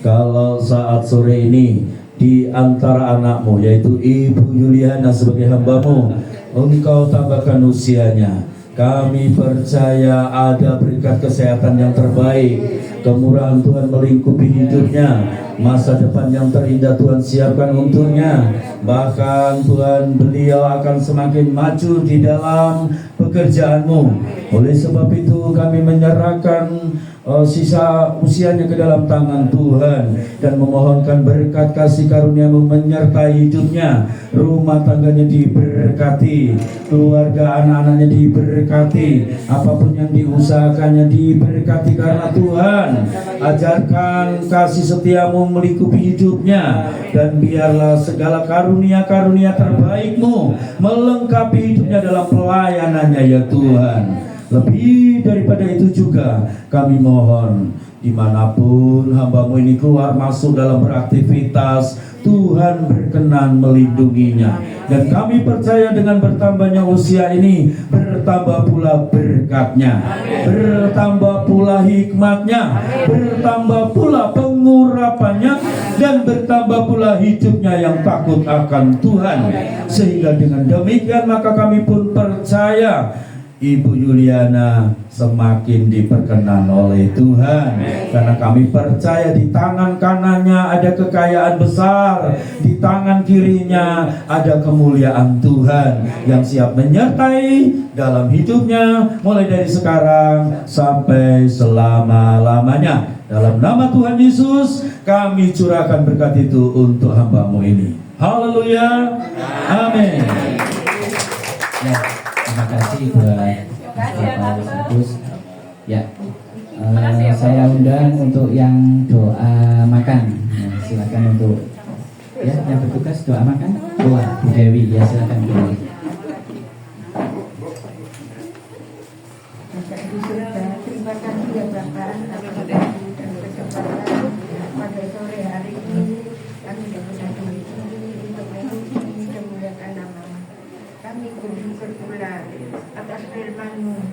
Kalau saat sore ini di antara anak-Mu, yaitu Ibu Yuliana sebagai hamba-Mu, Engkau tambahkan usianya. Kami percaya ada berkat kesehatan yang terbaik, kemurahan Tuhan melingkupi hidupnya, masa depan yang terindah Tuhan siapkan untuknya. Bahkan Tuhan, beliau akan semakin maju di dalam pekerjaan-Mu. Oleh sebab itu kami menyerahkan sisa usianya ke dalam tangan Tuhan dan memohonkan berkat kasih karunia-Mu menyertai hidupnya, rumah tangganya diberkati, keluarga anak-anaknya diberkati, apapun yang diusahakannya diberkati karena Tuhan. Ajarkan kasih setia-Mu melingkupi hidupnya, dan biarlah segala karunia-karunia terbaik-Mu melengkapi hidupnya dalam pelayanannya ya Tuhan. Lebih daripada itu juga kami mohon, dimanapun hamba-Mu ini keluar masuk dalam beraktivitas, Tuhan berkenan melindunginya. Dan kami percaya dengan bertambahnya usia ini, bertambah pula berkatnya, bertambah pula hikmatnya, bertambah pula pengurapannya, dan bertambah pula hidupnya yang takut akan Tuhan. Sehingga dengan demikian maka kami pun percaya Ibu Yuliana semakin diperkenan oleh Tuhan, karena kami percaya di tangan kanannya ada kekayaan besar, di tangan kirinya ada kemuliaan Tuhan yang siap menyertai dalam hidupnya mulai dari sekarang sampai selama-lamanya. Dalam nama Tuhan Yesus kami curahkan berkat itu untuk hamba-Mu ini. Haleluya, amin. Ya, terima kasih buat Bapak Agus. Ya, saya undang untuk yang doa makan. Ya, silakan untuk yang bertugas doa makan. Bu Dewi, ya silakan.